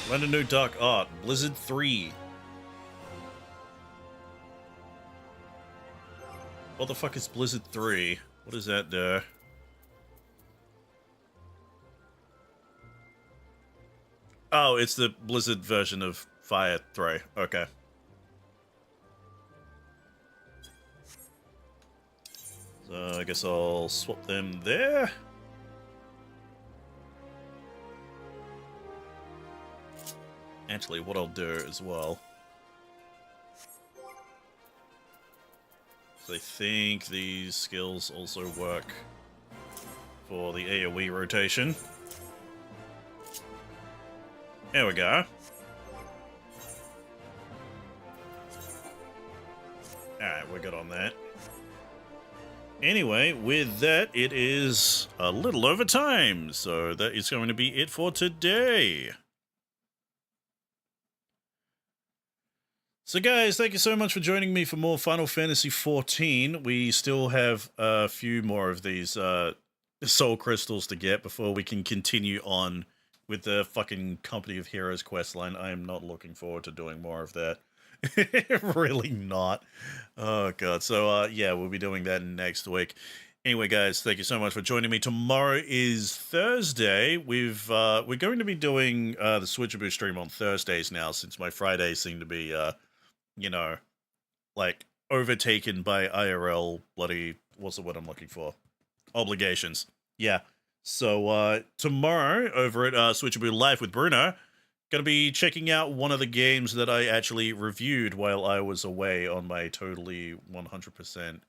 Learn a new dark art. Blizzard 3. What the fuck is Blizzard 3? What does that do? Oh, it's the Blizzard version of Fire 3. Okay. So I guess I'll swap them there. Actually, what I'll do as well. So I think these skills also work for the AoE rotation. There we go. Alright, we're good on that. Anyway, with that, it is a little over time, so that is going to be it for today. So guys, thank you so much for joining me for more Final Fantasy XIV. We still have a few more of these soul crystals to get before we can continue on with the fucking Company of Heroes questline. I am not looking forward to doing more of that. Really not. Oh god. So yeah, we'll be doing that next week. Anyway, guys, thank you so much for joining me. Tomorrow is Thursday. We're going to be doing the Switchaboo stream on Thursdays now, since my Fridays seem to be you know, like overtaken by IRL bloody, what's the word I'm looking for? Obligations. Yeah. So tomorrow over at Switchaboo Live with Bruno, gonna be checking out one of the games that I actually reviewed while I was away on my totally 100%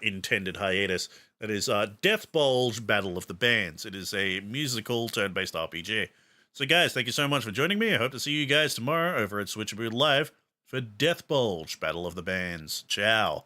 intended hiatus. That is Death Bulge Battle of the Bands. It is a musical turn-based RPG. So guys, thank you so much for joining me. I hope to see you guys tomorrow over at Switchaboo Live for Death Bulge Battle of the Bands. Ciao.